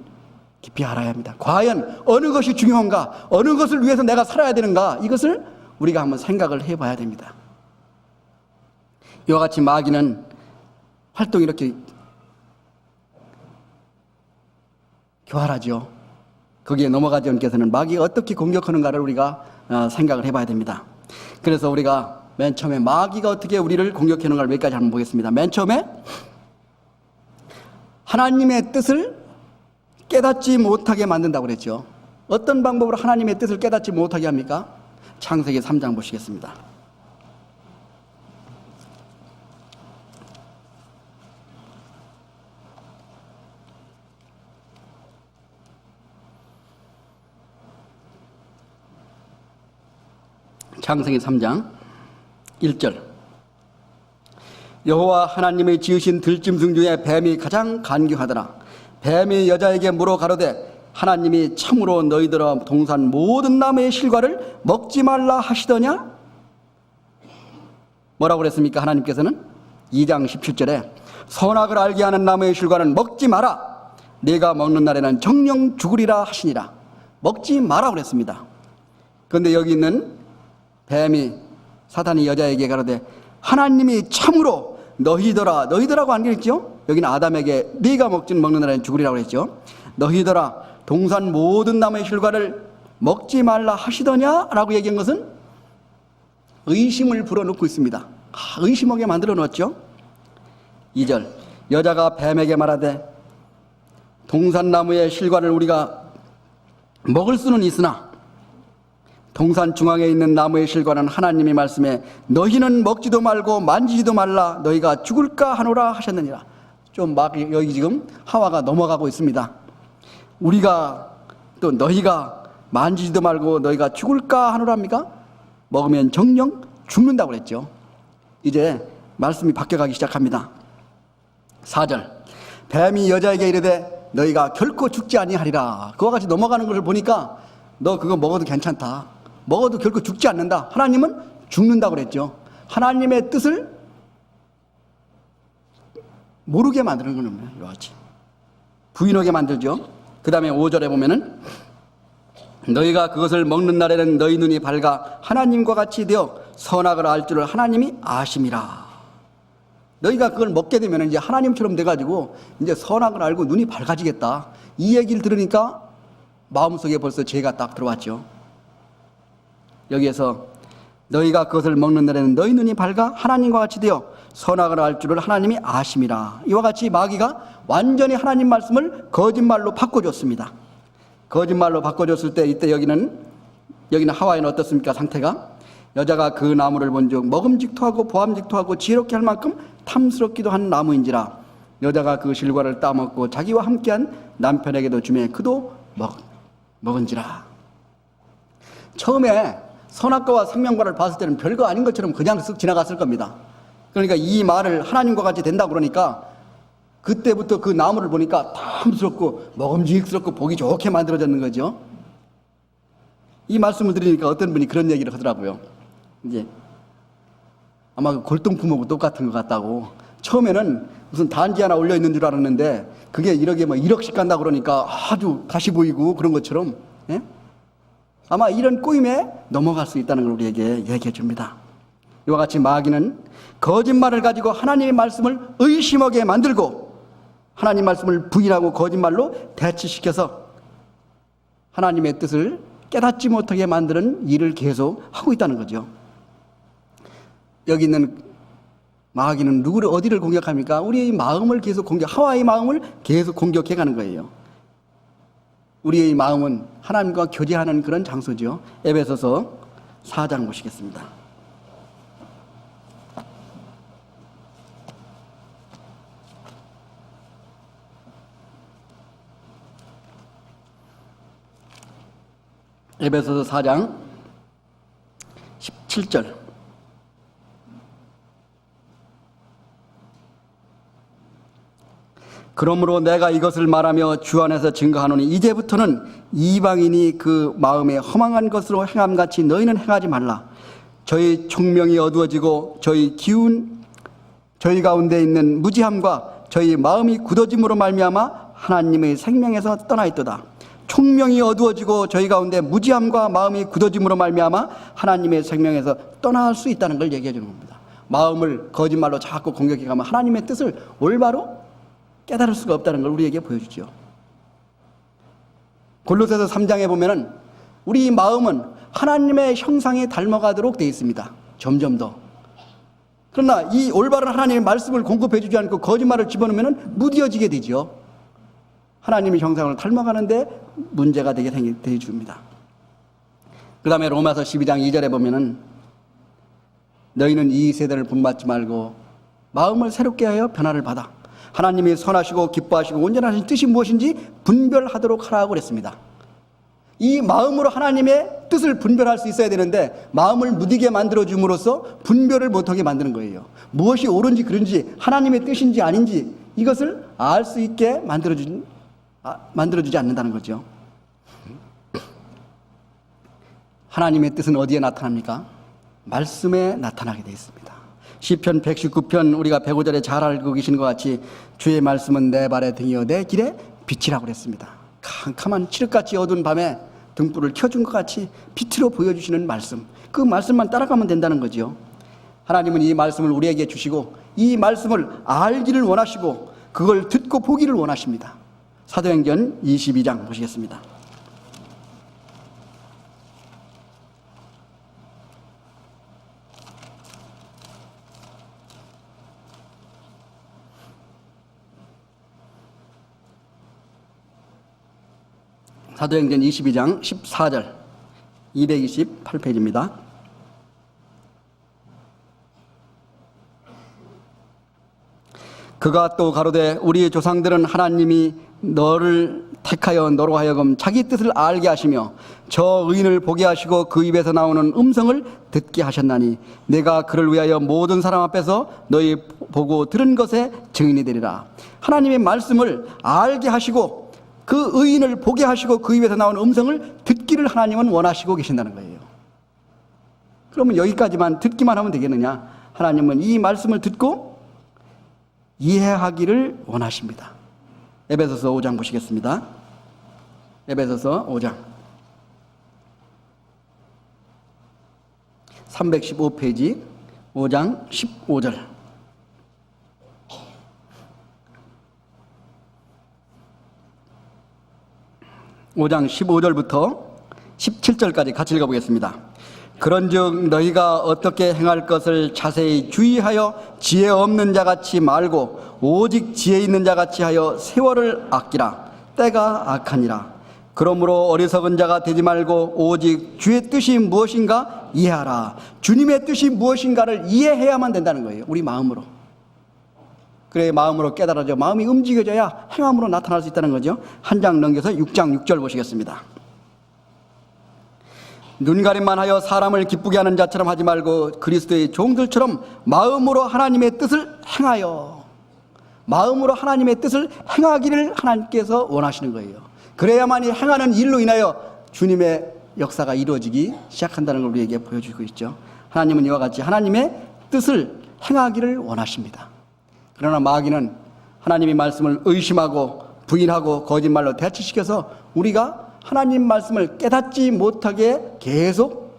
A: 깊이 알아야 합니다. 과연 어느 것이 중요한가? 어느 것을 위해서 내가 살아야 되는가? 이것을 우리가 한번 생각을 해봐야 됩니다. 이와 같이 마귀는 활동이 이렇게 교활하죠. 거기에 넘어가지 않게서는 마귀가 어떻게 공격하는가를 우리가 생각을 해봐야 됩니다. 그래서 우리가 맨 처음에 마귀가 어떻게 우리를 공격하는가를 몇 가지 한번 보겠습니다. 맨 처음에 하나님의 뜻을 깨닫지 못하게 만든다고 그랬죠. 어떤 방법으로 하나님의 뜻을 깨닫지 못하게 합니까? 창세기 3장 보시겠습니다. 창세기 3장 1절. 여호와 하나님의 지으신 들짐승 중에 뱀이 가장 간교하더라. 뱀이 여자에게 물어 가로되 하나님이 참으로 너희들아 동산 모든 나무의 실과를 먹지 말라 하시더냐? 뭐라고 그랬습니까? 하나님께서는 2장 17절에 선악을 알게 하는 나무의 실과는 먹지 마라. 네가 먹는 날에는 정령 죽으리라 하시니라. 먹지 마라 그랬습니다. 그런데 여기 있는 뱀이 사탄이 여자에게 가로되 하나님이 참으로 너희더라고 안 그랬죠? 여기는 아담에게 네가 먹는 날에는 죽으리라고 했죠. 너희더라 동산 모든 나무의 실과를 먹지 말라 하시더냐? 라고 얘기한 것은 의심을 불어넣고 있습니다. 의심하게 만들어 놓았죠. 2절. 여자가 뱀에게 말하되 동산나무의 실과를 우리가 먹을 수는 있으나 동산 중앙에 있는 나무의 실과는 하나님이 말씀에 너희는 먹지도 말고 만지지도 말라 너희가 죽을까 하노라 하셨느니라. 좀 막 여기 지금 하와가 넘어가고 있습니다. 우리가 또 너희가 만지지도 말고 너희가 죽을까 하노랍니까? 먹으면 정령 죽는다고 그랬죠. 이제 말씀이 바뀌어가기 시작합니다. 4절. 뱀이 여자에게 이르되 너희가 결코 죽지 아니하리라. 그와 같이 넘어가는 것을 보니까 너 그거 먹어도 괜찮다. 먹어도 결코 죽지 않는다. 하나님은 죽는다고 그랬죠. 하나님의 뜻을 모르게 만드는 거는 이와 같이 부인하게 만들죠. 그 다음에 5절에 보면은 너희가 그것을 먹는 날에는 너희 눈이 밝아 하나님과 같이 되어 선악을 알 줄을 하나님이 아심이라. 너희가 그걸 먹게 되면 이제 하나님처럼 돼가지고 이제 선악을 알고 눈이 밝아지겠다. 이 얘기를 들으니까 마음속에 벌써 죄가 딱 들어왔죠. 여기에서 너희가 그것을 먹는 날에는 너희 눈이 밝아 하나님과 같이 되어 선악을 알 줄을 하나님이 아심이라. 이와 같이 마귀가 완전히 하나님 말씀을 거짓말로 바꿔줬습니다. 거짓말로 바꿔줬을 때 이때 여기는 하와에는 어떻습니까? 상태가 여자가 그 나무를 본즉 먹음직도 하고 보암직도 하고 지혜롭게 할 만큼 탐스럽기도 한 나무인지라. 여자가 그 실과를 따먹고 자기와 함께한 남편에게도 주매 그도 먹은지라. 처음에 선악과와 생명과를 봤을 때는 별거 아닌 것처럼 그냥 쓱 지나갔을 겁니다. 그러니까 이 말을 하나님과 같이 된다 그러니까 그때부터 그 나무를 보니까 탐스럽고 먹음직스럽고 보기 좋게 만들어졌는 거죠. 이 말씀을 들으니까 어떤 분이 그런 얘기를 하더라고요. 이제 아마 그 골동품하고 똑같은 것 같다고. 처음에는 무슨 단지 하나 올려 있는 줄 알았는데 그게 이렇게 뭐 1억씩 간다 그러니까 아주 가시 보이고 그런 것처럼, 예? 아마 이런 꼬임에 넘어갈 수 있다는 걸 우리에게 얘기해 줍니다. 이와 같이 마귀는 거짓말을 가지고 하나님의 말씀을 의심하게 만들고 하나님 말씀을 부인하고 거짓말로 대치시켜서 하나님의 뜻을 깨닫지 못하게 만드는 일을 계속 하고 있다는 거죠. 여기 있는 마귀는 누구를 어디를 공격합니까? 우리의 마음을 계속 하와의 마음을 계속 공격해 가는 거예요. 우리의 마음은 하나님과 교제하는 그런 장소죠. 에베소서 4장 보시겠습니다. 에베소서 4장 17절. 그러므로 내가 이것을 말하며 주 안에서 증거하노니 이제부터는 이방인이 그 마음에 허망한 것으로 행함같이 너희는 행하지 말라. 저희 총명이 어두워지고 저희 가운데 있는 무지함과 저희 마음이 굳어짐으로 말미암아 하나님의 생명에서 떠나 있도다. 총명이 어두워지고 저희 가운데 무지함과 마음이 굳어짐으로 말미암아 하나님의 생명에서 떠날 수 있다는 걸 얘기해 주는 겁니다. 마음을 거짓말로 자꾸 공격해 가면 하나님의 뜻을 올바로 깨달을 수가 없다는 걸 우리에게 보여주죠. 골로새서 3장에 보면은 우리 마음은 하나님의 형상에 닮아가도록 되어 있습니다. 점점 더. 그러나 이 올바른 하나님의 말씀을 공급해 주지 않고 거짓말을 집어넣으면 무뎌지게 되죠. 하나님의 형상을 닮아가는데 문제가 되게 돼 줍니다. 그 다음에 로마서 12장 2절에 보면은 너희는 이 세대를 본받지 말고 마음을 새롭게 하여 변화를 받아 하나님이 선하시고 기뻐하시고 온전하신 뜻이 무엇인지 분별하도록 하라고 그랬습니다. 이 마음으로 하나님의 뜻을 분별할 수 있어야 되는데 마음을 무디게 만들어줌으로써 분별을 못하게 만드는 거예요. 무엇이 옳은지 그른지 하나님의 뜻인지 아닌지 이것을 알 수 있게 만들어주지 않는다는 거죠. 하나님의 뜻은 어디에 나타납니까? 말씀에 나타나게 되어 있습니다. 시편 119편 우리가 105절에 잘 알고 계시는 것 같이 주의 말씀은 내 발의 등이요 내 길의 빛이라고 그랬습니다. 캄캄한 칠흑같이 어두운 밤에 등불을 켜준 것 같이 빛으로 보여주시는 말씀, 그 말씀만 따라가면 된다는 거죠. 하나님은 이 말씀을 우리에게 주시고 이 말씀을 알기를 원하시고 그걸 듣고 보기를 원하십니다. 사도행전 22장 보시겠습니다. 사도행전 22장 14절 228페이지입니다. 그가 또 가로되 우리 조상들은 하나님이 너를 택하여 너로 하여금 자기 뜻을 알게 하시며 저 의인을 보게 하시고 그 입에서 나오는 음성을 듣게 하셨나니 내가 그를 위하여 모든 사람 앞에서 너희 보고 들은 것에 증인이 되리라. 하나님의 말씀을 알게 하시고 그 의인을 보게 하시고 그 입에서 나오는 음성을 듣기를 하나님은 원하시고 계신다는 거예요. 그러면 여기까지만 듣기만 하면 되겠느냐? 하나님은 이 말씀을 듣고 이해하기를 원하십니다. 에베소서 5장 보시겠습니다. 에베소서 5장 315페이지 5장 15절 5장 15절부터 17절까지 같이 읽어보겠습니다. 그런즉 너희가 어떻게 행할 것을 자세히 주의하여 지혜 없는 자같이 말고 오직 지혜 있는 자같이 하여 세월을 아끼라. 때가 악하니라. 그러므로 어리석은 자가 되지 말고 오직 주의 뜻이 무엇인가 이해하라. 주님의 뜻이 무엇인가를 이해해야만 된다는 거예요. 우리 마음으로. 그래 마음으로 깨달아져 마음이 움직여져야 행함으로 나타날 수 있다는 거죠. 한 장 넘겨서 6장 6절 보시겠습니다. 눈가림만 하여 사람을 기쁘게 하는 자처럼 하지 말고 그리스도의 종들처럼 마음으로 하나님의 뜻을 행하여, 마음으로 하나님의 뜻을 행하기를 하나님께서 원하시는 거예요. 그래야만이 행하는 일로 인하여 주님의 역사가 이루어지기 시작한다는 걸 우리에게 보여주고 있죠. 하나님은 이와 같이 하나님의 뜻을 행하기를 원하십니다. 그러나 마귀는 하나님의 말씀을 의심하고 부인하고 거짓말로 대치시켜서 우리가 하나님 말씀을 깨닫지 못하게 계속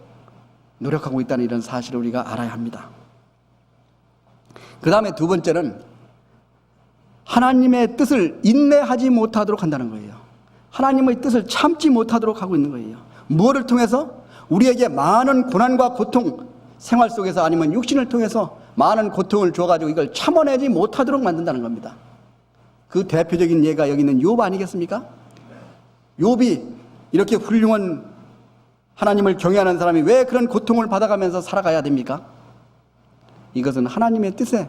A: 노력하고 있다는 이런 사실을 우리가 알아야 합니다. 그 다음에 두 번째는 하나님의 뜻을 인내하지 못하도록 한다는 거예요. 하나님의 뜻을 참지 못하도록 하고 있는 거예요. 무엇을 통해서? 우리에게 많은 고난과 고통, 생활 속에서 아니면 육신을 통해서 많은 고통을 줘가지고 이걸 참아내지 못하도록 만든다는 겁니다. 그 대표적인 예가 여기 있는 욥 아니겠습니까? 욥이 이렇게 훌륭한 하나님을 경외하는 사람이 왜 그런 고통을 받아가면서 살아가야 됩니까? 이것은 하나님의 뜻에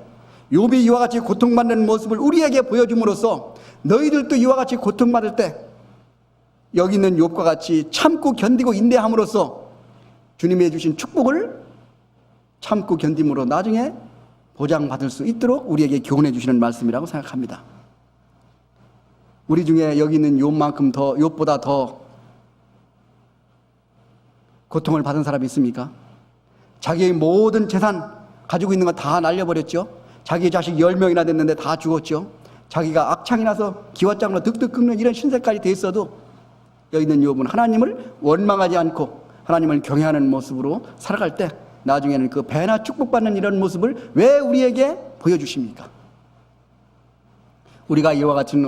A: 욥이 이와 같이 고통받는 모습을 우리에게 보여줌으로써 너희들도 이와 같이 고통받을 때 여기 있는 욥과 같이 참고 견디고 인내함으로써 주님이 주신 축복을 참고 견딤으로 나중에 보장받을 수 있도록 우리에게 교훈해 주시는 말씀이라고 생각합니다. 우리 중에 여기 있는 욥만큼 더, 욥보다 더 고통을 받은 사람이 있습니까? 자기의 모든 재산 가지고 있는 거 다 날려버렸죠. 자기 자식 10명이나 됐는데 다 죽었죠. 자기가 악창이 나서 기왓장으로 득득 끓는 이런 신세까지 돼 있어도 여기 있는 욥은 하나님을 원망하지 않고 하나님을 경외하는 모습으로 살아갈 때 나중에는 그 배나 축복받는 이런 모습을 왜 우리에게 보여주십니까? 우리가 이와 같은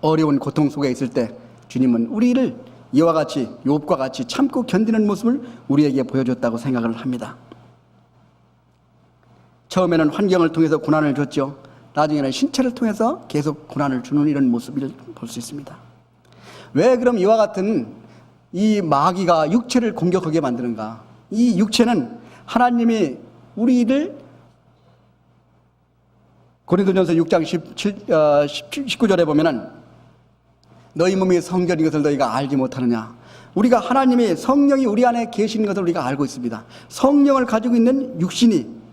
A: 어려운 고통 속에 있을 때 주님은 우리를 이와 같이 욥과 같이 참고 견디는 모습을 우리에게 보여줬다고 생각을 합니다. 처음에는 환경을 통해서 고난을 줬죠. 나중에는 신체를 통해서 계속 고난을 주는 이런 모습을 볼 수 있습니다. 왜 그럼 이와 같은 이 마귀가 육체를 공격하게 만드는가? 이 육체는 하나님이 우리를 고린도전서 6장 19절에 보면은 너희 몸이 성전인 것을 너희가 알지 못하느냐. 우리가 하나님의 성령이 우리 안에 계신 것을 우리가 알고 있습니다. 성령을 가지고 있는 육신이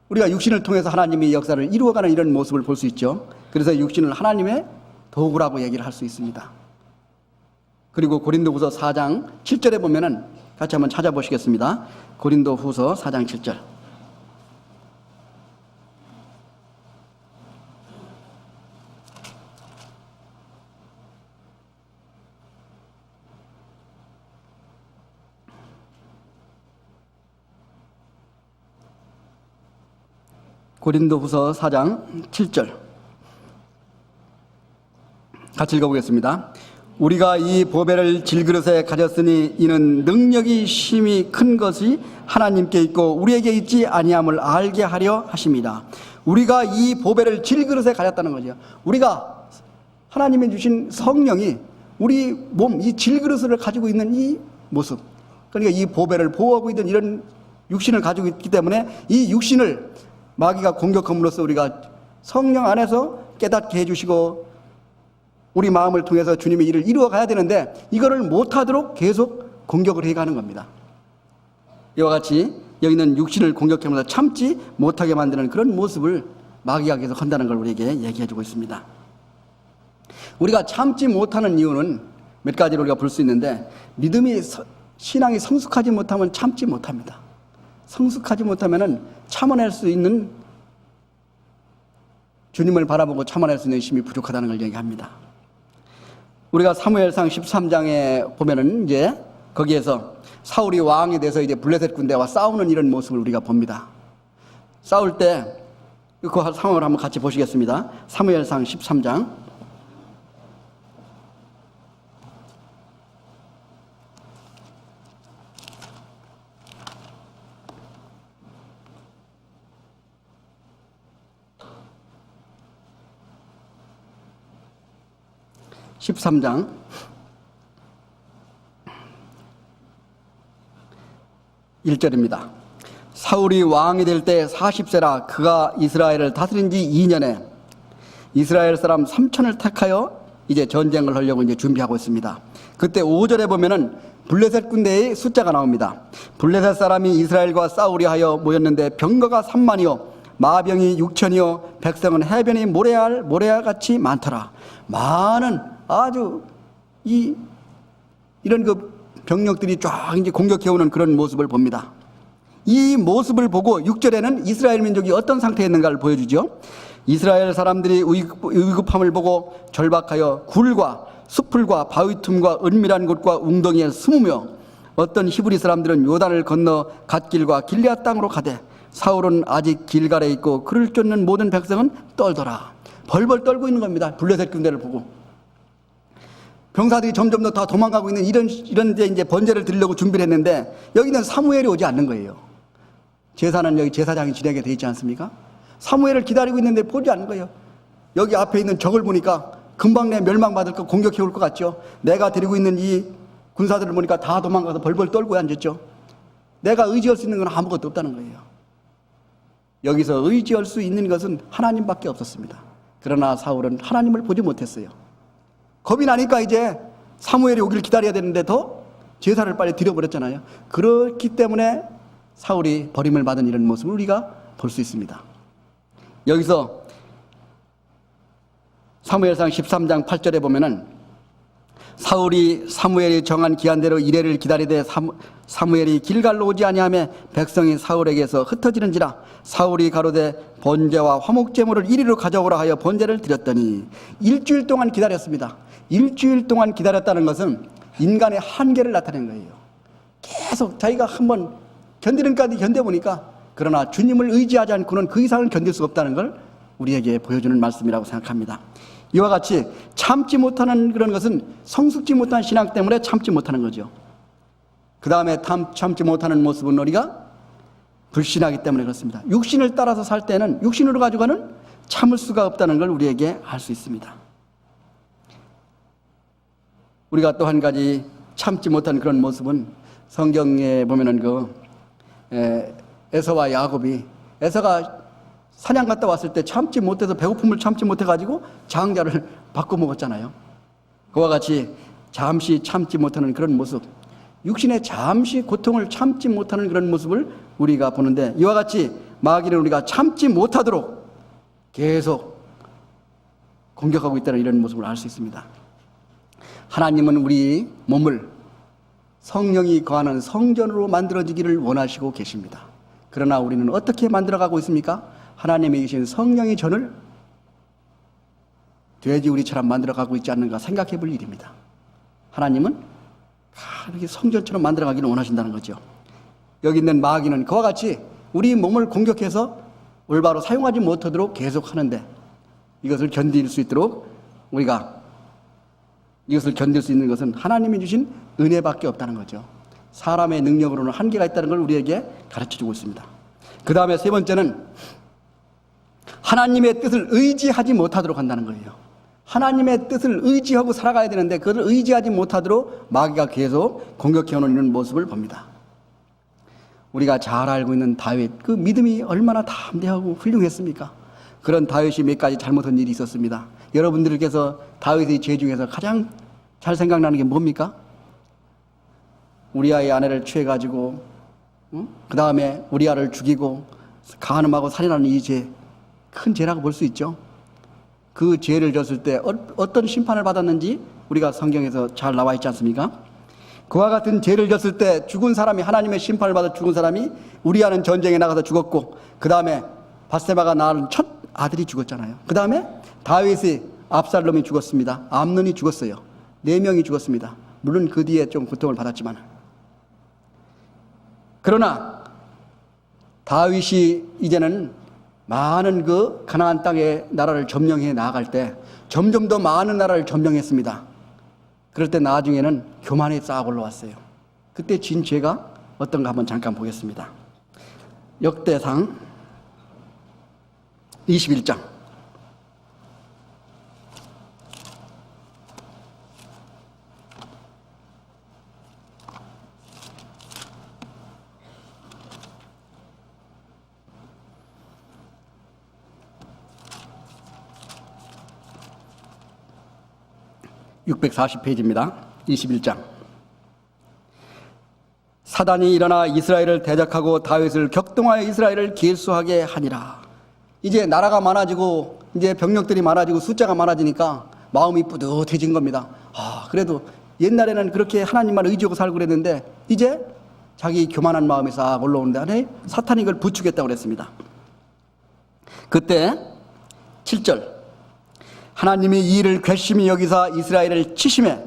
A: 우리가 육신을 통해서 하나님의 역사를 이루어가는 이런 모습을 볼 수 있죠. 그래서 육신을 하나님의 도구라고 얘기를 할 수 있습니다. 그리고 고린도후서 4장 7절에 보면은 같이 한번 찾아보시겠습니다. 고린도후서 4장 7절. 고린도후서 4장 7절 같이 읽어보겠습니다. 우리가 이 보배를 질그릇에 가졌으니 이는 능력이 심히 큰 것이 하나님께 있고 우리에게 있지 아니함을 알게 하려 하십니다. 우리가 이 보배를 질그릇에 가졌다는 거죠. 우리가 하나님이 주신 성령이 우리 몸, 이 질그릇을 가지고 있는 이 모습, 그러니까 이 보배를 보호하고 있는 이런 육신을 가지고 있기 때문에 이 육신을 마귀가 공격함으로써 우리가 성령 안에서 깨닫게 해주시고 우리 마음을 통해서 주님의 일을 이루어 가야 되는데 이거를 못하도록 계속 공격을 해가는 겁니다. 이와 같이 여기 있는 육신을 공격하면서 참지 못하게 만드는 그런 모습을 마귀가 계속 한다는 걸 우리에게 얘기해주고 있습니다. 우리가 참지 못하는 이유는 몇 가지로 우리가 볼 수 있는데 신앙이 성숙하지 못하면 참지 못합니다. 성숙하지 못하면 참아낼 수 있는 주님을 바라보고 참아낼 수 있는 힘이 부족하다는 걸 얘기합니다. 우리가 사무엘상 13장에 보면은 이제 거기에서 사울이 왕이 돼서 이제 블레셋 군대와 싸우는 이런 모습을 우리가 봅니다. 싸울 때 그 상황을 한번 같이 보시겠습니다. 사무엘상 13장 13장 1절입니다. 사울이 왕이 될 때 40세라 그가 이스라엘을 다스린 지 2년에 이스라엘 사람 3천을 택하여 이제 전쟁을 하려고 이제 준비하고 있습니다. 그때 5절에 보면은 블레셋 군대의 숫자가 나옵니다. 블레셋 사람이 이스라엘과 싸우려 하여 모였는데 병거가 3만이요 마병이 6천이요 백성은 해변이 모래알같이 많더라. 많은 아주 이런 그 병력들이 쫙 이제 공격해오는 그런 모습을 봅니다. 이 모습을 보고 6절에는 이스라엘 민족이 어떤 상태였는가를 보여주죠. 이스라엘 사람들이 위급함을 보고 절박하여 굴과 수풀과 바위 틈과 은밀한 곳과 웅덩이에 숨으며 어떤 히브리 사람들은 요단을 건너 갓길과 길앗 땅으로 가되 사울은 아직 길갈에 있고 그를 쫓는 모든 백성은 떨더라. 벌벌 떨고 있는 겁니다. 블레셋 군대를 보고 병사들이 점점 더 다 도망가고 있는 이런 데 이제 번제를 드리려고 준비를 했는데 여기는 사무엘이 오지 않는 거예요. 제사는 여기 제사장이 지내게 돼 있지 않습니까? 사무엘을 기다리고 있는데 보지 않는 거예요. 여기 앞에 있는 적을 보니까 금방 내 멸망받을 거 공격해 올 것 같죠. 내가 데리고 있는 이 군사들을 보니까 다 도망가서 벌벌 떨고 앉았죠. 내가 의지할 수 있는 건 아무것도 없다는 거예요. 여기서 의지할 수 있는 것은 하나님밖에 없었습니다. 그러나 사울은 하나님을 보지 못했어요. 겁이 나니까 이제 사무엘이 오기를 기다려야 되는데 더 제사를 빨리 드려버렸잖아요. 그렇기 때문에 사울이 버림을 받은 이런 모습을 우리가 볼 수 있습니다. 여기서 사무엘상 13장 8절에 보면은 사울이 사무엘이 정한 기한대로 이레를 기다리되 사무엘이 길갈로 오지 아니하며 백성이 사울에게서 흩어지는지라 사울이 가로되 번제와 화목제물을 이리로 가져오라 하여 번제를 드렸더니 일주일 동안 기다렸습니다. 일주일 동안 기다렸다는 것은 인간의 한계를 나타낸 거예요. 계속 자기가 한번 견디는까지 견뎌보니까 그러나 주님을 의지하지 않고는 그 이상을 견딜 수 없다는 걸 우리에게 보여주는 말씀이라고 생각합니다. 이와 같이 참지 못하는 그런 것은 성숙지 못한 신앙 때문에 참지 못하는 거죠. 그 다음에 참지 못하는 모습은 우리가 불신하기 때문에 그렇습니다. 육신을 따라서 살 때는 육신으로 가지고는 참을 수가 없다는 걸 우리에게 알 수 있습니다. 우리가 또 한 가지 참지 못한 그런 모습은 성경에 보면은 에서와 야곱이 에서가 사냥 갔다 왔을 때 참지 못해서 배고픔을 참지 못해가지고 장자를 바꿔 먹었잖아요. 그와 같이 잠시 참지 못하는 그런 모습, 육신의 잠시 고통을 참지 못하는 그런 모습을 우리가 보는데 이와 같이 마귀는 우리가 참지 못하도록 계속 공격하고 있다는 이런 모습을 알 수 있습니다. 하나님은 우리 몸을 성령이 거하는 성전으로 만들어지기를 원하시고 계십니다. 그러나 우리는 어떻게 만들어가고 있습니까? 하나님이 계신 성령이 전을 돼지우리처럼 만들어가고 있지 않는가 생각해 볼 일입니다. 하나님은 이렇게 성전처럼 만들어가기를 원하신다는 거죠. 여기 있는 마귀는 그와 같이 우리 몸을 공격해서 올바로 사용하지 못하도록 계속 하는데 이것을 견딜 수 있도록 우리가 이것을 견딜 수 있는 것은 하나님이 주신 은혜밖에 없다는 거죠. 사람의 능력으로는 한계가 있다는 걸 우리에게 가르쳐주고 있습니다. 그 다음에 세 번째는 하나님의 뜻을 의지하지 못하도록 한다는 거예요. 하나님의 뜻을 의지하고 살아가야 되는데 그것을 의지하지 못하도록 마귀가 계속 공격해오는 이런 모습을 봅니다. 우리가 잘 알고 있는 다윗, 그 믿음이 얼마나 담대하고 훌륭했습니까? 그런 다윗이 몇 가지 잘못한 일이 있었습니다. 여러분들께서 다윗의 죄 중에서 가장 잘 생각나는 게 뭡니까? 우리아의 아내를 취해가지고 그 다음에 우리아를 죽이고 간음하고 살인하는 이 죄, 큰 죄라고 볼 수 있죠. 그 죄를 졌을 때 어떤 심판을 받았는지 우리가 성경에서 잘 나와 있지 않습니까? 그와 같은 죄를 졌을 때 죽은 사람이, 하나님의 심판을 받아 죽은 사람이 우리아는 전쟁에 나가서 죽었고 그 다음에 밧세바가 낳은 첫 아들이 죽었잖아요. 그 다음에 다윗의 압살롬이 죽었습니다. 암논이 죽었어요. 4명이 죽었습니다. 물론 그 뒤에 좀 고통을 받았지만, 그러나 다윗이 이제는 많은 그 가나안 땅의 나라를 점령해 나아갈 때 점점 더 많은 나라를 점령했습니다. 그럴 때 나중에는 교만이 싹 올라왔어요. 그때 진 죄가 어떤가 한번 잠깐 보겠습니다. 역대상 21장 640페이지입니다. 21장. 사단이 일어나 이스라엘을 대적하고 다윗을 격동하여 이스라엘을 길수하게 하니라. 이제 나라가 많아지고 이제 병력들이 많아지고 숫자가 많아지니까 마음이 뿌듯해진 겁니다. 그래도 옛날에는 그렇게 하나님만 의지하고 살고 그랬는데 이제 자기 교만한 마음이 싹 올라오는데 안에 사탄이 이걸 부추겼다고 그랬습니다. 그때 7절, 하나님이 이 일을 괘씸히 여기사 이스라엘을 치심해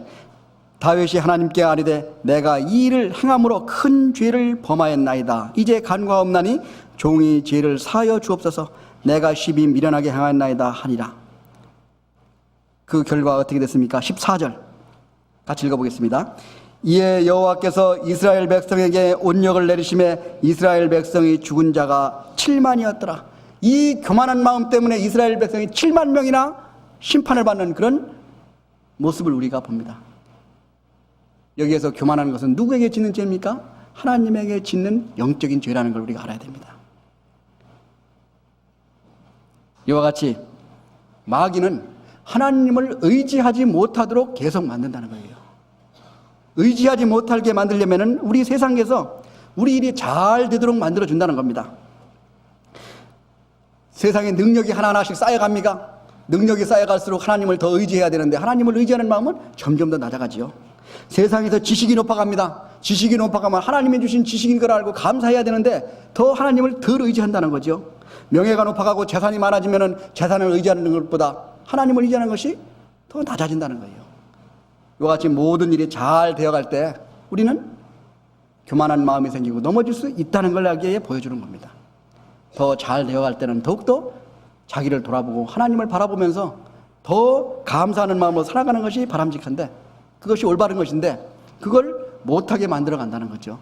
A: 다윗이 하나님께 아뢰되 내가 이 일을 행함으로 큰 죄를 범하였나이다. 이제 간과없나니 종이 죄를 사하여 주옵소서. 내가 시비 미련하게 행하였나이다 하니라. 그 결과 어떻게 됐습니까? 14절 같이 읽어보겠습니다. 이에 여호와께서 이스라엘 백성에게 온역을 내리심에 이스라엘 백성이 죽은 자가 7만이었더라. 이 교만한 마음 때문에 이스라엘 백성이 7만 명이나 심판을 받는 그런 모습을 우리가 봅니다. 여기에서 교만한 것은 누구에게 짓는 죄입니까? 하나님에게 짓는 영적인 죄라는 걸 우리가 알아야 됩니다. 이와 같이 마귀는 하나님을 의지하지 못하도록 계속 만든다는 거예요. 의지하지 못하게 만들려면 우리 세상에서 우리 일이 잘 되도록 만들어준다는 겁니다. 세상에 능력이 하나하나씩 쌓여갑니까? 능력이 쌓여갈수록 하나님을 더 의지해야 되는데 하나님을 의지하는 마음은 점점 더 낮아가지요. 세상에서 지식이 높아갑니다. 지식이 높아가면 하나님이 주신 지식인 걸 알고 감사해야 되는데 더 하나님을 덜 의지한다는 거죠. 명예가 높아가고 재산이 많아지면 재산을 의지하는 것보다 하나님을 의지하는 것이 더 낮아진다는 거예요. 이와 같이 모든 일이 잘 되어갈 때 우리는 교만한 마음이 생기고 넘어질 수 있다는 걸 여기에 보여주는 겁니다. 더 잘 되어갈 때는 더욱더 자기를 돌아보고 하나님을 바라보면서 더 감사하는 마음으로 살아가는 것이 바람직한데 그것이 올바른 것인데 그걸 못하게 만들어 간다는 거죠.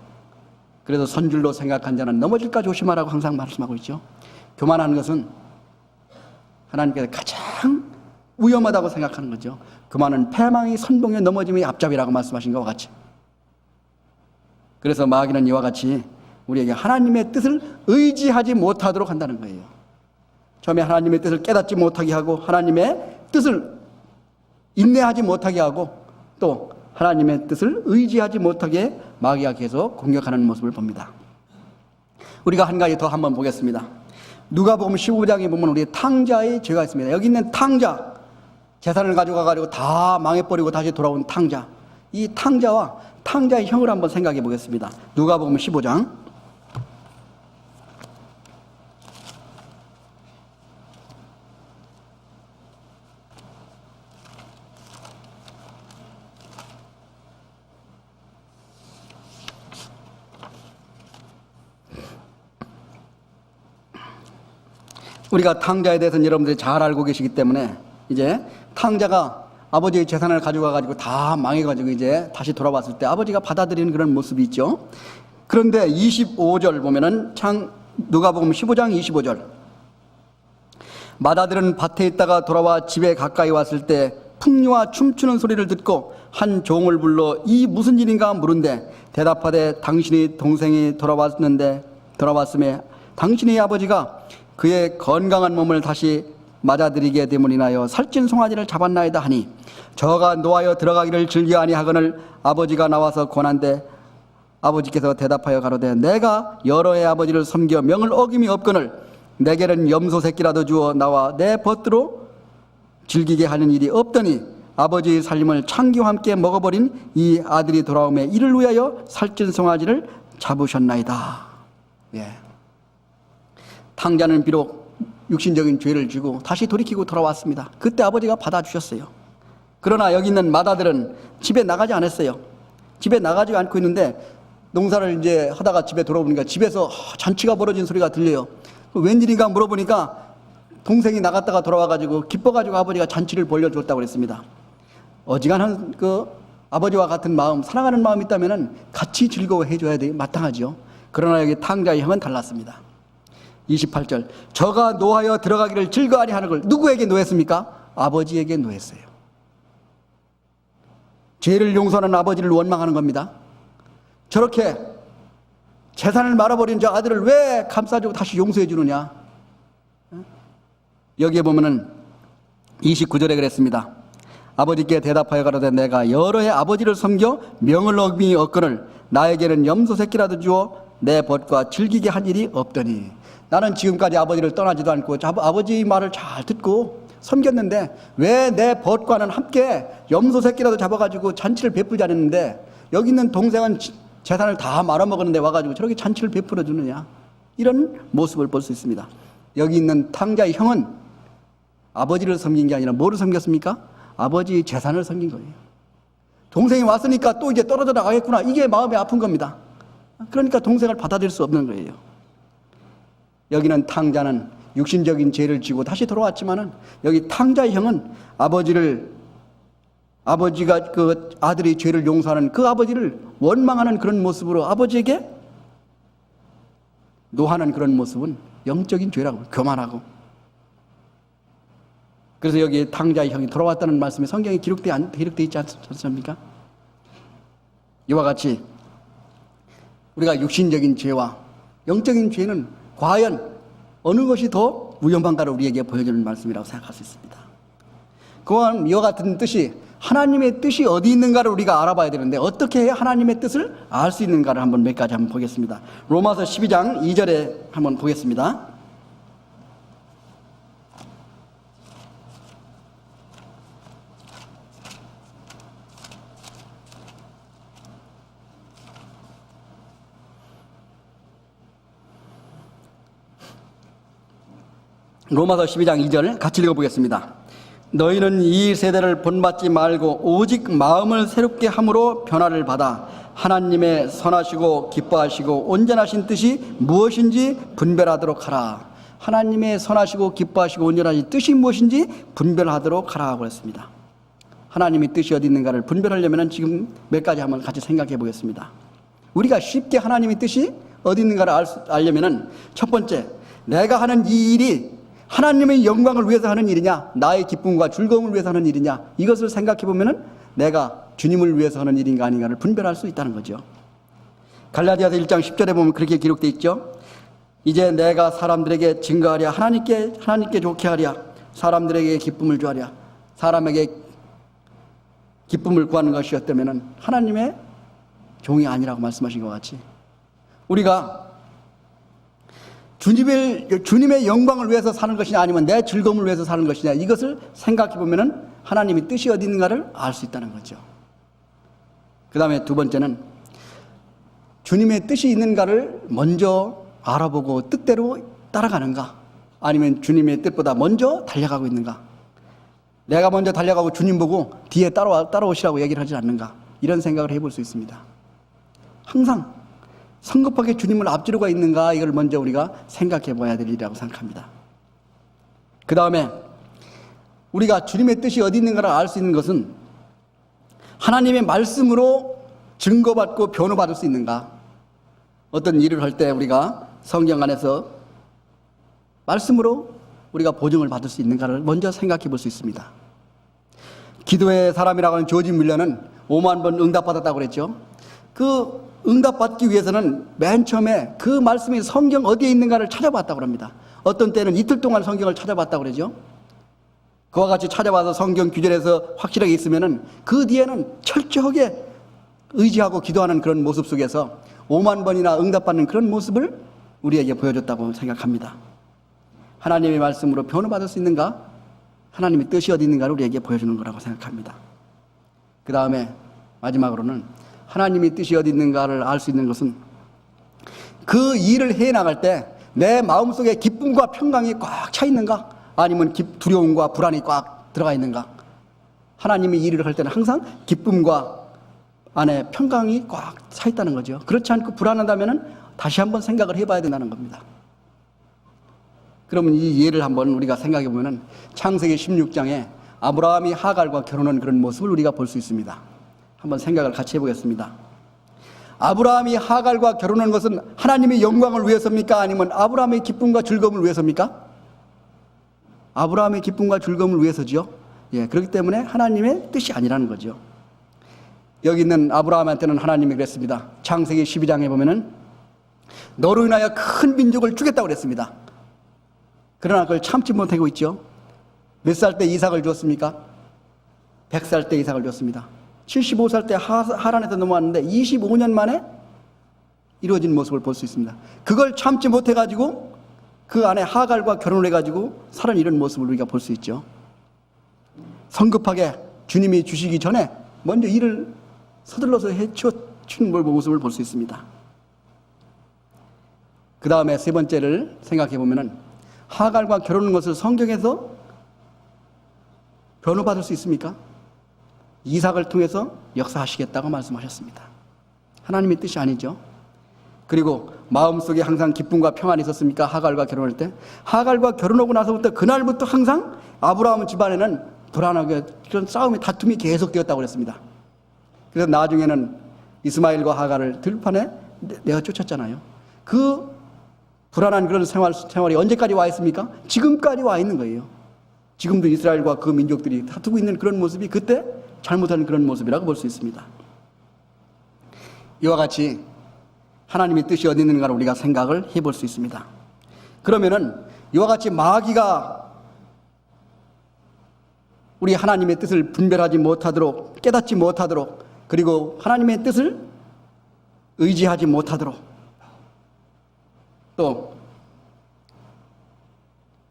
A: 그래서 선줄로 생각한 자는 넘어질까 조심하라고 항상 말씀하고 있죠. 교만한 것은 하나님께서 가장 위험하다고 생각하는 거죠. 교만은 패망이 선봉에 넘어짐이 앞잡이라고 말씀하신 것과 같이. 그래서 마귀는 이와 같이 우리에게 하나님의 뜻을 의지하지 못하도록 한다는 거예요. 처음에 하나님의 뜻을 깨닫지 못하게 하고 하나님의 뜻을 인내하지 못하게 하고 또 하나님의 뜻을 의지하지 못하게 마귀가 계속 공격하는 모습을 봅니다. 우리가 한 가지 더 한번 보겠습니다. 누가복음 15장에 보면 우리 탕자의 죄가 있습니다. 여기 있는 탕자, 재산을 가져가가지고 다 망해버리고 다시 돌아온 탕자, 이 탕자와 탕자의 형을 한번 생각해 보겠습니다. 누가복음 15장 우리가 탕자에 대해서는 여러분들이 잘 알고 계시기 때문에 이제 탕자가 아버지의 재산을 가져가가지고 다 망해가지고 이제 다시 돌아왔을 때 아버지가 받아들이는 그런 모습이 있죠. 그런데 25절 보면은 누가복음 15장 25절, 맏아들은 밭에 있다가 돌아와 집에 가까이 왔을 때 풍류와 춤추는 소리를 듣고 한 종을 불러 이 무슨 일인가 물은데 대답하되 당신의 동생이 돌아왔음에 당신의 아버지가 그의 건강한 몸을 다시 맞아들이게 되므리나여 살찐 송아지를 잡았나이다 하니 저가 노하여 들어가기를 즐겨 아니하거늘 아버지가 나와서 권한대 아버지께서 대답하여 가로되 내가 여러 해 아버지를 섬겨 명을 어김이 없거늘 내게는 염소 새끼라도 주어 나와 내 벗들로 즐기게 하는 일이 없더니 아버지의 살림을 창기와 함께 먹어버린 이 아들이 돌아오매 이를 위하여 살찐 송아지를 잡으셨나이다. 예. 탕자는 비록 육신적인 죄를 지고 다시 돌이키고 돌아왔습니다. 그때 아버지가 받아주셨어요. 그러나 여기 있는 맏아들은 집에 나가지 않았어요. 집에 나가지 않고 있는데 농사를 이제 하다가 집에 돌아오니까 집에서 잔치가 벌어진 소리가 들려요. 웬일인가 물어보니까 동생이 나갔다가 돌아와가지고 기뻐가지고 아버지가 잔치를 벌려줬다고 그랬습니다. 어지간한 그 아버지와 같은 마음, 사랑하는 마음이 있다면 같이 즐거워해줘야 돼 마땅하죠. 그러나 여기 탕자의 형은 달랐습니다. 28절, 저가 노하여 들어가기를 즐거워하니 하는 걸 누구에게 노했습니까? 아버지에게 노했어요. 죄를 용서하는 아버지를 원망하는 겁니다. 저렇게 재산을 말아버린 저 아들을 왜 감싸주고 다시 용서해 주느냐? 여기에 보면은 29절에 그랬습니다. 아버지께 대답하여 가로되 내가 여러 해 아버지를 섬겨 명을 어김이 없거늘 나에게는 염소 새끼라도 주어 내 벗과 즐기게 한 일이 없더니. 나는 지금까지 아버지를 떠나지도 않고 아버지 말을 잘 듣고 섬겼는데 왜 내 벗과는 함께 염소 새끼라도 잡아가지고 잔치를 베풀지 않았는데 여기 있는 동생은 재산을 다 말아먹었는데 와가지고 저렇게 잔치를 베풀어 주느냐. 이런 모습을 볼 수 있습니다. 여기 있는 탕자의 형은 아버지를 섬긴 게 아니라 뭐를 섬겼습니까? 아버지 재산을 섬긴 거예요. 동생이 왔으니까 또 이제 떨어져 나가겠구나. 이게 마음이 아픈 겁니다. 그러니까 동생을 받아들일 수 없는 거예요. 여기는 탕자는 육신적인 죄를 지고 다시 돌아왔지만은 여기 탕자의 형은 아버지가 그 아들의 죄를 용서하는 그 아버지를 원망하는 그런 모습으로 아버지에게 노하는 그런 모습은 영적인 죄라고, 교만하고. 그래서 여기 탕자의 형이 돌아왔다는 말씀이 성경에 기록되어 있지 않습니까? 이와 같이 우리가 육신적인 죄와 영적인 죄는 과연 어느 것이 더 위험한가를 우리에게 보여주는 말씀이라고 생각할 수 있습니다. 그건 이와 같은 뜻이 하나님의 뜻이 어디 있는가를 우리가 알아봐야 되는데 어떻게 해야 하나님의 뜻을 알 수 있는가를 한번 몇 가지 한번 보겠습니다. 로마서 12장 2절에 한번 보겠습니다. 로마서 12장 2절 같이 읽어보겠습니다. 너희는 이 세대를 본받지 말고 오직 마음을 새롭게 함으로 변화를 받아 하나님의 선하시고 기뻐하시고 온전하신 뜻이 무엇인지 분별하도록 하라. 하나님의 선하시고 기뻐하시고 온전하신 뜻이 무엇인지 분별하도록 하라고 했습니다. 하나님의 뜻이 어디 있는가를 분별하려면 지금 몇 가지 한번 같이 생각해 보겠습니다. 우리가 쉽게 하나님의 뜻이 어디 있는가를 알려면 첫 번째, 내가 하는 이 일이 하나님의 영광을 위해서 하는 일이냐, 나의 기쁨과 즐거움을 위해서 하는 일이냐, 이것을 생각해 보면 내가 주님을 위해서 하는 일인가 아닌가를 분별할 수 있다는 거죠. 갈라디아서 1장 10절에 보면 그렇게 기록되어 있죠. 이제 내가 사람들에게 증거하랴, 하나님께 좋게 하랴, 사람들에게 기쁨을 주하랴. 사람에게 기쁨을 구하는 것이었다면 하나님의 종이 아니라고 말씀하신 것 같이 우리가 주님의 영광을 위해서 사는 것이냐 아니면 내 즐거움을 위해서 사는 것이냐, 이것을 생각해 보면 하나님의 뜻이 어디 있는가를 알 수 있다는 거죠. 그 다음에 두 번째는 주님의 뜻이 있는가를 먼저 알아보고 뜻대로 따라가는가, 아니면 주님의 뜻보다 먼저 달려가고 있는가. 내가 먼저 달려가고 주님 보고 뒤에 따라오시라고 얘기를 하지 않는가, 이런 생각을 해볼 수 있습니다. 항상 성급하게 주님을 앞지르고 있는가, 이걸 먼저 우리가 생각해 봐야 될 일이라고 생각합니다. 그 다음에 우리가 주님의 뜻이 어디 있는가를 알 수 있는 것은 하나님의 말씀으로 증거받고 변호받을 수 있는가. 어떤 일을 할 때 우리가 성경 안에서 말씀으로 우리가 보증을 받을 수 있는가를 먼저 생각해 볼 수 있습니다. 기도의 사람이라고 하는 조지 뮬러는 5만 번 응답받았다고 그랬죠. 그 응답받기 위해서는 맨 처음에 그 말씀이 성경 어디에 있는가를 찾아봤다고 합니다. 어떤 때는 이틀 동안 성경을 찾아봤다고 그러죠. 그와 같이 찾아봐서 성경 규절에서 확실하게 있으면은 그 뒤에는 철저하게 의지하고 기도하는 그런 모습 속에서 5만 번이나 응답받는 그런 모습을 우리에게 보여줬다고 생각합니다. 하나님의 말씀으로 변호받을 수 있는가, 하나님의 뜻이 어디 있는가를 우리에게 보여주는 거라고 생각합니다. 그 다음에 마지막으로는 하나님의 뜻이 어디 있는가를 알 수 있는 것은 그 일을 해나갈 때 내 마음속에 기쁨과 평강이 꽉 차 있는가, 아니면 두려움과 불안이 꽉 들어가 있는가. 하나님의 일을 할 때는 항상 기쁨과 안에 평강이 꽉 차 있다는 거죠. 그렇지 않고 불안하다면 다시 한번 생각을 해봐야 된다는 겁니다. 그러면 이 예를 한번 우리가 생각해 보면 창세기 16장에 아브라함이 하갈과 결혼한 그런 모습을 우리가 볼 수 있습니다. 한번 생각을 같이 해보겠습니다. 아브라함이 하갈과 결혼한 것은 하나님의 영광을 위해서입니까? 아니면 아브라함의 기쁨과 즐거움을 위해서입니까? 아브라함의 기쁨과 즐거움을 위해서죠. 예, 그렇기 때문에 하나님의 뜻이 아니라는 거죠. 여기 있는 아브라함한테는 하나님이 그랬습니다. 창세기 12장에 보면은 너로 인하여 큰 민족을 주겠다고 그랬습니다. 그러나 그걸 참지 못하고 있죠. 몇 살 때 이삭을 주었습니까? 100살 때 이삭을 줬습니다. 75살 때 하란에서 넘어왔는데 25년 만에 이루어진 모습을 볼 수 있습니다. 그걸 참지 못해가지고 그 안에 하갈과 결혼을 해가지고 살은 이런 모습을 우리가 볼 수 있죠. 성급하게 주님이 주시기 전에 먼저 일을 서둘러서 해치운 모습을 볼 수 있습니다. 그 다음에 세 번째를 생각해 보면은 하갈과 결혼한 것을 성경에서 변호받을 수 있습니까? 이삭을 통해서 역사하시겠다고 말씀하셨습니다. 하나님의 뜻이 아니죠. 그리고 마음속에 항상 기쁨과 평안이 있었습니까? 하갈과 결혼할 때. 하갈과 결혼하고 나서부터 그날부터 항상 아브라함 집안에는 불안하게 그런 싸움이 다툼이 계속되었다고 그랬습니다. 그래서 나중에는 이스마엘과 하갈을 들판에 내어 쫓았잖아요. 그 불안한 그런 생활이 언제까지 와 있습니까? 지금까지 와 있는 거예요. 지금도 이스라엘과 그 민족들이 다투고 있는 그런 모습이 그때 잘못한 그런 모습이라고 볼 수 있습니다. 이와 같이 하나님의 뜻이 어디 있는가를 우리가 생각을 해볼 수 있습니다. 그러면은 이와 같이 마귀가 우리 하나님의 뜻을 분별하지 못하도록, 깨닫지 못하도록, 그리고 하나님의 뜻을 의지하지 못하도록, 또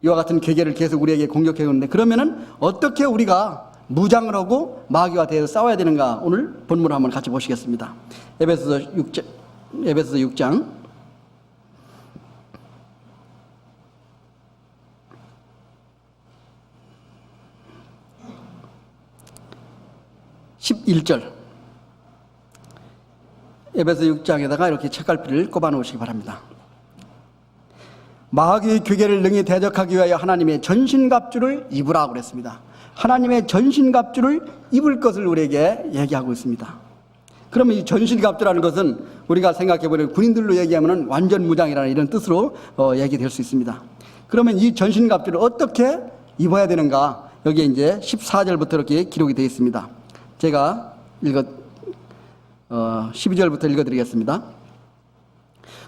A: 이와 같은 계계를 계속 우리에게 공격해 오는데, 그러면은 어떻게 우리가 무장을 하고 마귀와 대해서 싸워야 되는가, 오늘 본문을 한번 같이 보시겠습니다. 에베소서 6장 11절, 에베소 6장에다가 이렇게 책갈피를 꼽아 놓으시기 바랍니다. 마귀의 괴계를 능히 대적하기 위하여 하나님의 전신갑주를 입으라고 그랬습니다. 하나님의 전신갑주를 입을 것을 우리에게 얘기하고 있습니다. 그러면 이 전신갑주라는 것은 우리가 생각해보면 군인들로 얘기하면 완전 무장이라는 이런 뜻으로 얘기될 수 있습니다. 그러면 이 전신갑주를 어떻게 입어야 되는가, 여기에 이제 14절부터 이렇게 기록이 되어 있습니다. 제가 12절부터 읽어드리겠습니다.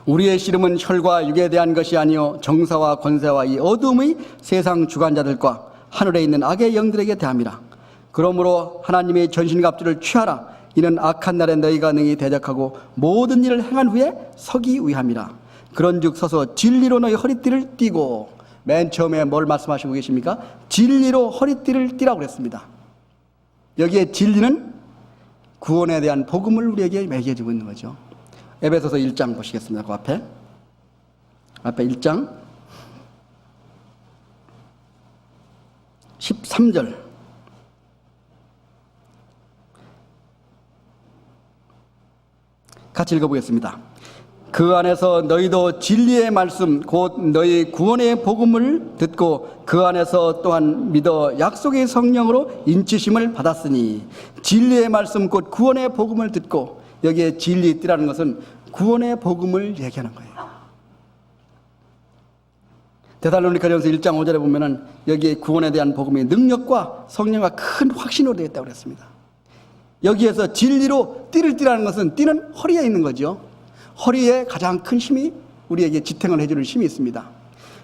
A: 우리의 씨름은 혈과 육에 대한 것이 아니요 정사와 권세와 이 어둠의 세상 주관자들과 하늘에 있는 악의 영들에게 대함이라. 그러므로 하나님의 전신갑주를 취하라. 이는 악한 날에 너희가 능히 대적하고 모든 일을 행한 후에 서기 위함이라. 그런즉 서서 진리로 너희 허리띠를 띠고, 맨 처음에 뭘 말씀하시고 계십니까? 진리로 허리띠를 띠라고 그랬습니다. 여기에 진리는 구원에 대한 복음을 우리에게 매겨주고 있는 거죠. 에베소서 1장 보시겠습니다. 그 앞에 1장 13절. 같이 읽어보겠습니다. 그 안에서 너희도 진리의 말씀 곧 너희 구원의 복음을 듣고 그 안에서 또한 믿어 약속의 성령으로 인치심을 받았으니, 진리의 말씀 곧 구원의 복음을 듣고, 여기에 진리띠라는 것은 구원의 복음을 얘기하는 거예요. 데살로니가전서 1장 5절에 보면은 여기에 구원에 대한 복음의 능력과 성령과 큰 확신으로 되어 있다고 그랬습니다. 여기에서 진리로 띠를 띠라는 것은, 띠는 허리에 있는 거죠. 허리에 가장 큰 힘이 우리에게 지탱을 해주는 힘이 있습니다.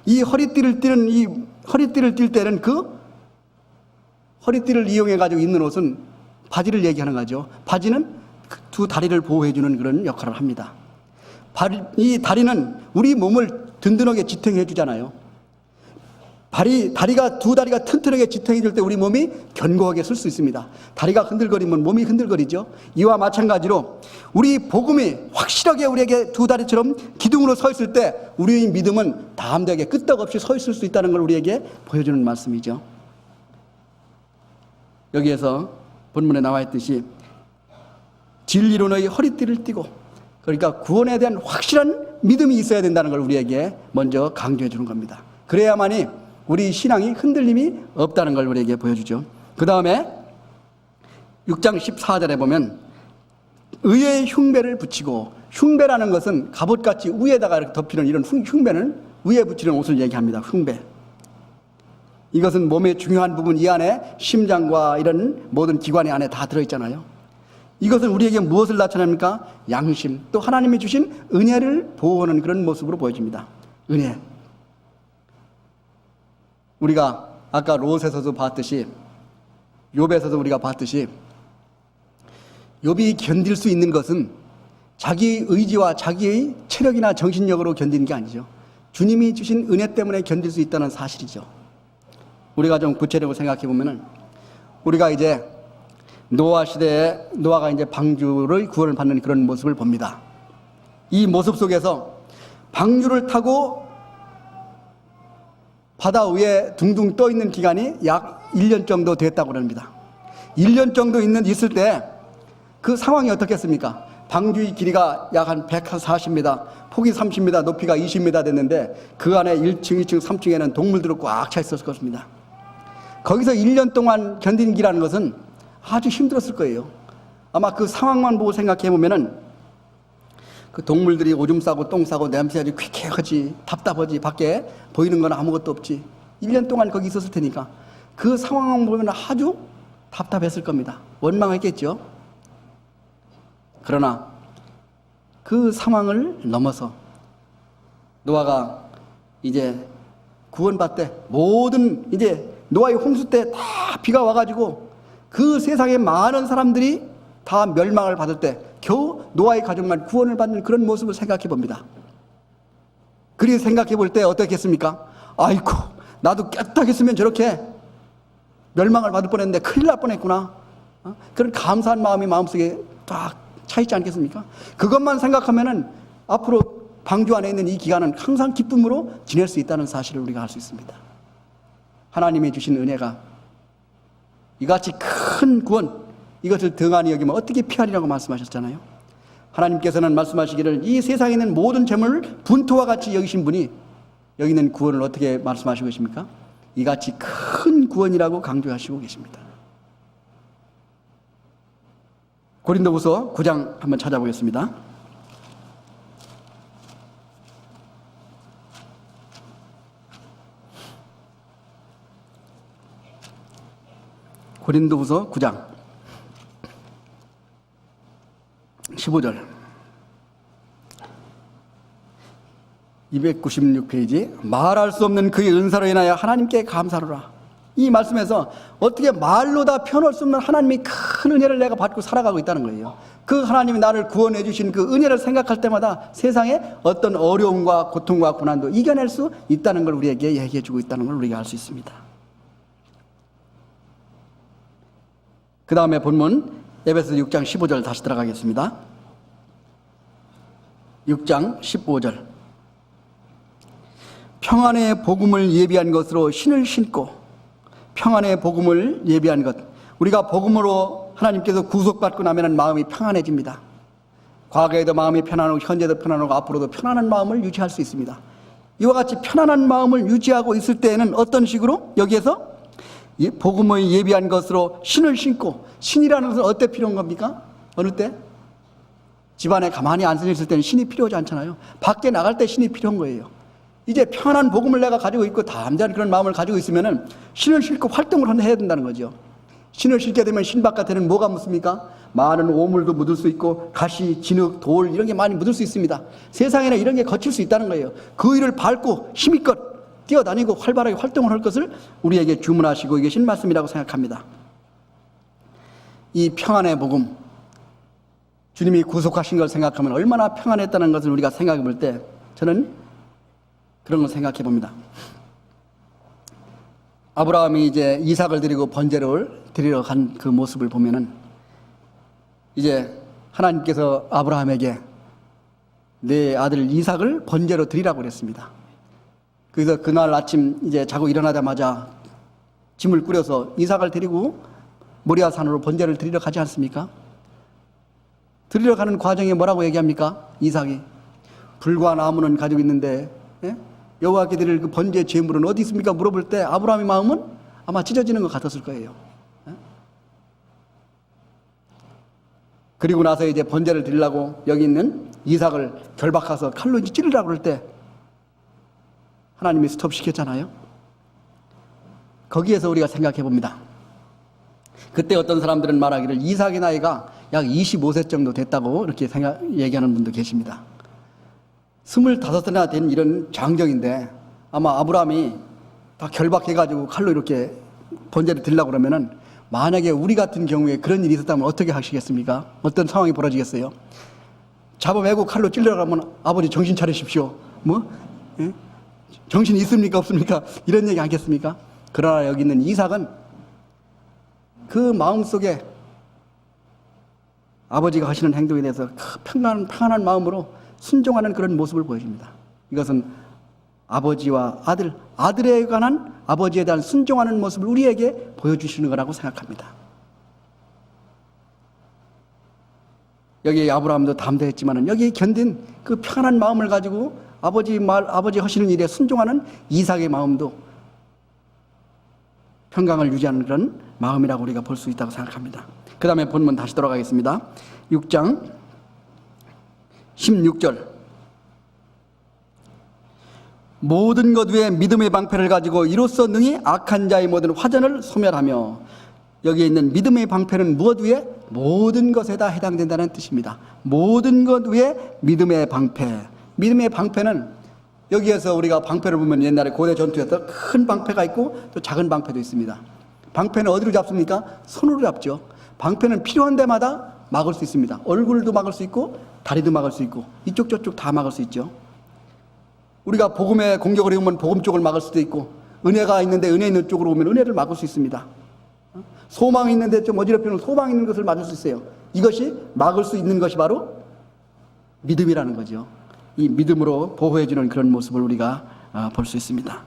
A: 이 허리띠를 띌 때는 그 허리띠를 이용해 가지고 입는 옷은 바지를 얘기하는 거죠. 바지는 두 다리를 보호해주는 그런 역할을 합니다. 이 다리는 우리 몸을 든든하게 지탱해 주잖아요. 두 다리가 튼튼하게 지탱해 줄 때 우리 몸이 견고하게 설 수 있습니다. 다리가 흔들거리면 몸이 흔들거리죠. 이와 마찬가지로 우리 복음이 확실하게 우리에게 두 다리처럼 기둥으로 서 있을 때 우리의 믿음은 담대하게 끄떡없이 서 있을 수 있다는 걸 우리에게 보여주는 말씀이죠. 여기에서 본문에 나와 있듯이 진리로 너희 허리띠를 띠고, 그러니까 구원에 대한 확실한 믿음이 있어야 된다는 걸 우리에게 먼저 강조해 주는 겁니다. 그래야만이 우리 신앙이 흔들림이 없다는 걸 우리에게 보여주죠. 그 다음에 6장 14절에 보면 의의 흉배를 붙이고, 흉배라는 것은 갑옷같이 위에다가 이렇게 덮이는 이런 흉배는 위에 붙이는 옷을 얘기합니다. 흉배. 이것은 몸의 중요한 부분, 이 안에 심장과 이런 모든 기관이 안에 다 들어있잖아요. 이것은 우리에게 무엇을 나타냅니까? 양심, 또 하나님이 주신 은혜를 보호하는 그런 모습으로 보여집니다. 은혜. 우리가 아까 롯에서도 봤듯이 욥에서도 우리가 봤듯이 욥이 견딜 수 있는 것은 자기 의지와 자기의 체력이나 정신력으로 견디는 게 아니죠. 주님이 주신 은혜 때문에 견딜 수 있다는 사실이죠. 우리가 좀 구체적으로 생각해 보면은 우리가 이제 노아 시대에 노아가 이제 방주를 구원을 받는 그런 모습을 봅니다. 이 모습 속에서 방주를 타고 바다 위에 둥둥 떠 있는 기간이 약 1년 정도 됐다고 합니다. 1년 정도 있을 때 그 상황이 어떻겠습니까? 방주의 길이가 약 한 140m, 폭이 30m, 높이가 20m 됐는데 그 안에 1층, 2층, 3층에는 동물들로 꽉 차 있었을 것입니다. 거기서 1년 동안 견디기라는 것은 아주 힘들었을 거예요. 아마 그 상황만 보고 생각해 보면은 그 동물들이 오줌 싸고 똥 싸고 냄새 아주 퀴퀴하지, 답답하지, 밖에 보이는 건 아무것도 없지. 1년 동안 거기 있었을 테니까 그 상황만 보면 아주 답답했을 겁니다. 원망했겠죠. 그러나 그 상황을 넘어서 노아가 이제 구원받되 모든 이제 노아의 홍수 때 다 비가 와가지고 그 세상에 많은 사람들이 다 멸망을 받을 때 겨우 노아의 가족만 구원을 받는 그런 모습을 생각해 봅니다. 그리고 생각해 볼 때 어떻겠습니까? 아이고, 나도 깨끗하겠으면 저렇게 멸망을 받을 뻔했는데 큰일 날 뻔했구나. 그런 감사한 마음이 마음속에 딱 차 있지 않겠습니까? 그것만 생각하면은 앞으로 방주 안에 있는 이 기간은 항상 기쁨으로 지낼 수 있다는 사실을 우리가 알 수 있습니다. 하나님이 주신 은혜가 이같이 큰 구원, 이것을 등한히 여기면 어떻게 피하리라고 말씀하셨잖아요. 하나님께서는 말씀하시기를 이 세상에 있는 모든 재물을 분토와 같이 여기신 분이 여기는 구원을 어떻게 말씀하시고 계십니까? 이같이 큰 구원이라고 강조하시고 계십니다. 고린도후서 9장 한번 찾아보겠습니다. 고린도후서 9장 15절 296페이지 말할 수 없는 그의 은사로 인하여 하나님께 감사하노라. 이 말씀에서 어떻게 말로 다 표현할 수 없는 하나님의 큰 은혜를 내가 받고 살아가고 있다는 거예요. 그 하나님이 나를 구원해 주신 그 은혜를 생각할 때마다 세상에 어떤 어려움과 고통과 고난도 이겨낼 수 있다는 걸 우리에게 얘기해 주고 있다는 걸 우리가 알 수 있습니다. 그 다음에 본문 에베소 6장 15절 다시 들어가겠습니다. 6장 15절 평안의 복음을 예비한 것으로 신을 신고, 평안의 복음을 예비한 것, 우리가 복음으로 하나님께서 구속받고 나면 마음이 평안해집니다. 과거에도 마음이 편안하고 현재도 편안하고 앞으로도 편안한 마음을 유지할 수 있습니다. 이와 같이 편안한 마음을 유지하고 있을 때에는 어떤 식으로 여기에서 복음을 예비한 것으로 신을 신고, 신이라는 것은 어때 필요한 겁니까? 어느 때? 집안에 가만히 앉아 있을 때는 신이 필요하지 않잖아요. 밖에 나갈 때 신이 필요한 거예요. 이제 편안한 복음을 내가 가지고 있고 담대한 그런 마음을 가지고 있으면은 신을 신고 활동을 해야 된다는 거죠. 신을 신게 되면 신 바깥에는 뭐가 묻습니까? 많은 오물도 묻을 수 있고 가시, 진흙, 돌 이런 게 많이 묻을 수 있습니다. 세상에는 이런 게 거칠 수 있다는 거예요. 그 일을 밟고 힘껏 뛰어다니고 활발하게 활동을 할 것을 우리에게 주문하시고 계신 말씀이라고 생각합니다. 이 평안의 복음, 주님이 구속하신 걸 생각하면 얼마나 평안했다는 것을 우리가 생각해 볼 때 저는 그런 걸 생각해 봅니다. 아브라함이 이제 이삭을 드리고 번제를 드리러 간 그 모습을 보면은 이제 하나님께서 아브라함에게 내 아들 이삭을 번제로 드리라고 그랬습니다. 그래서 그날 아침 이제 자고 일어나자마자 짐을 꾸려서 이삭을 데리고 모리아 산으로 번제를 드리러 가지 않습니까? 드리러 가는 과정에 뭐라고 얘기합니까? 이삭이 불과 나무는 가지고 있는데 여호와께 드릴 그 번제 제물은 어디 있습니까? 물어볼 때 아브라함의 마음은 아마 찢어지는 것 같았을 거예요. 그리고 나서 이제 번제를 드리려고 여기 있는 이삭을 결박해서 칼로 찌르려고 그럴 때 하나님이 스톱시켰잖아요. 거기에서 우리가 생각해 봅니다. 그때 어떤 사람들은 말하기를 이삭의 나이가 약 25세 정도 됐다고 이렇게 얘기하는 분도 계십니다. 25세나 된 이런 장정인데 아마 아브라함이 다 결박해가지고 칼로 이렇게 번제를 드리려고 그러면은 만약에 우리 같은 경우에 그런 일이 있었다면 어떻게 하시겠습니까? 어떤 상황이 벌어지겠어요? 잡아매고 칼로 찔러가면 아버지 정신 차리십시오. 뭐? 예? 정신이 있습니까? 없습니까? 이런 얘기 하겠습니까? 그러나 여기 있는 이삭은 그 마음속에 아버지가 하시는 행동에 대해서 평안한 마음으로 순종하는 그런 모습을 보여줍니다. 이것은 아버지와 아들에 관한 아버지에 대한 순종하는 모습을 우리에게 보여주시는 거라고 생각합니다. 여기 아브라함도 담대했지만 여기 견딘 그 평안한 마음을 가지고 아버지 하시는 일에 순종하는 이삭의 마음도 평강을 유지하는 그런 마음이라고 우리가 볼 수 있다고 생각합니다. 그 다음에 본문 다시 돌아가겠습니다. 6장 16절. 모든 것 위에 믿음의 방패를 가지고 이로써 능히 악한 자의 모든 화전을 소멸하며, 여기에 있는 믿음의 방패는 무엇 위에? 모든 것에다 해당된다는 뜻입니다. 모든 것 위에 믿음의 방패. 믿음의 방패는 여기에서 우리가 방패를 보면 옛날에 고대 전투에서 큰 방패가 있고 또 작은 방패도 있습니다. 방패는 어디로 잡습니까? 손으로 잡죠. 방패는 필요한 데마다 막을 수 있습니다. 얼굴도 막을 수 있고 다리도 막을 수 있고 이쪽 저쪽 다 막을 수 있죠. 우리가 복음의 공격을 해오면 복음 쪽을 막을 수도 있고, 은혜가 있는데 은혜 있는 쪽으로 오면 은혜를 막을 수 있습니다. 소망이 있는데 좀 어지럽히면 소망 있는 것을 막을 수 있어요. 이것이 막을 수 있는 것이 바로 믿음이라는 거죠. 이 믿음으로 보호해주는 그런 모습을 우리가 볼 수 있습니다.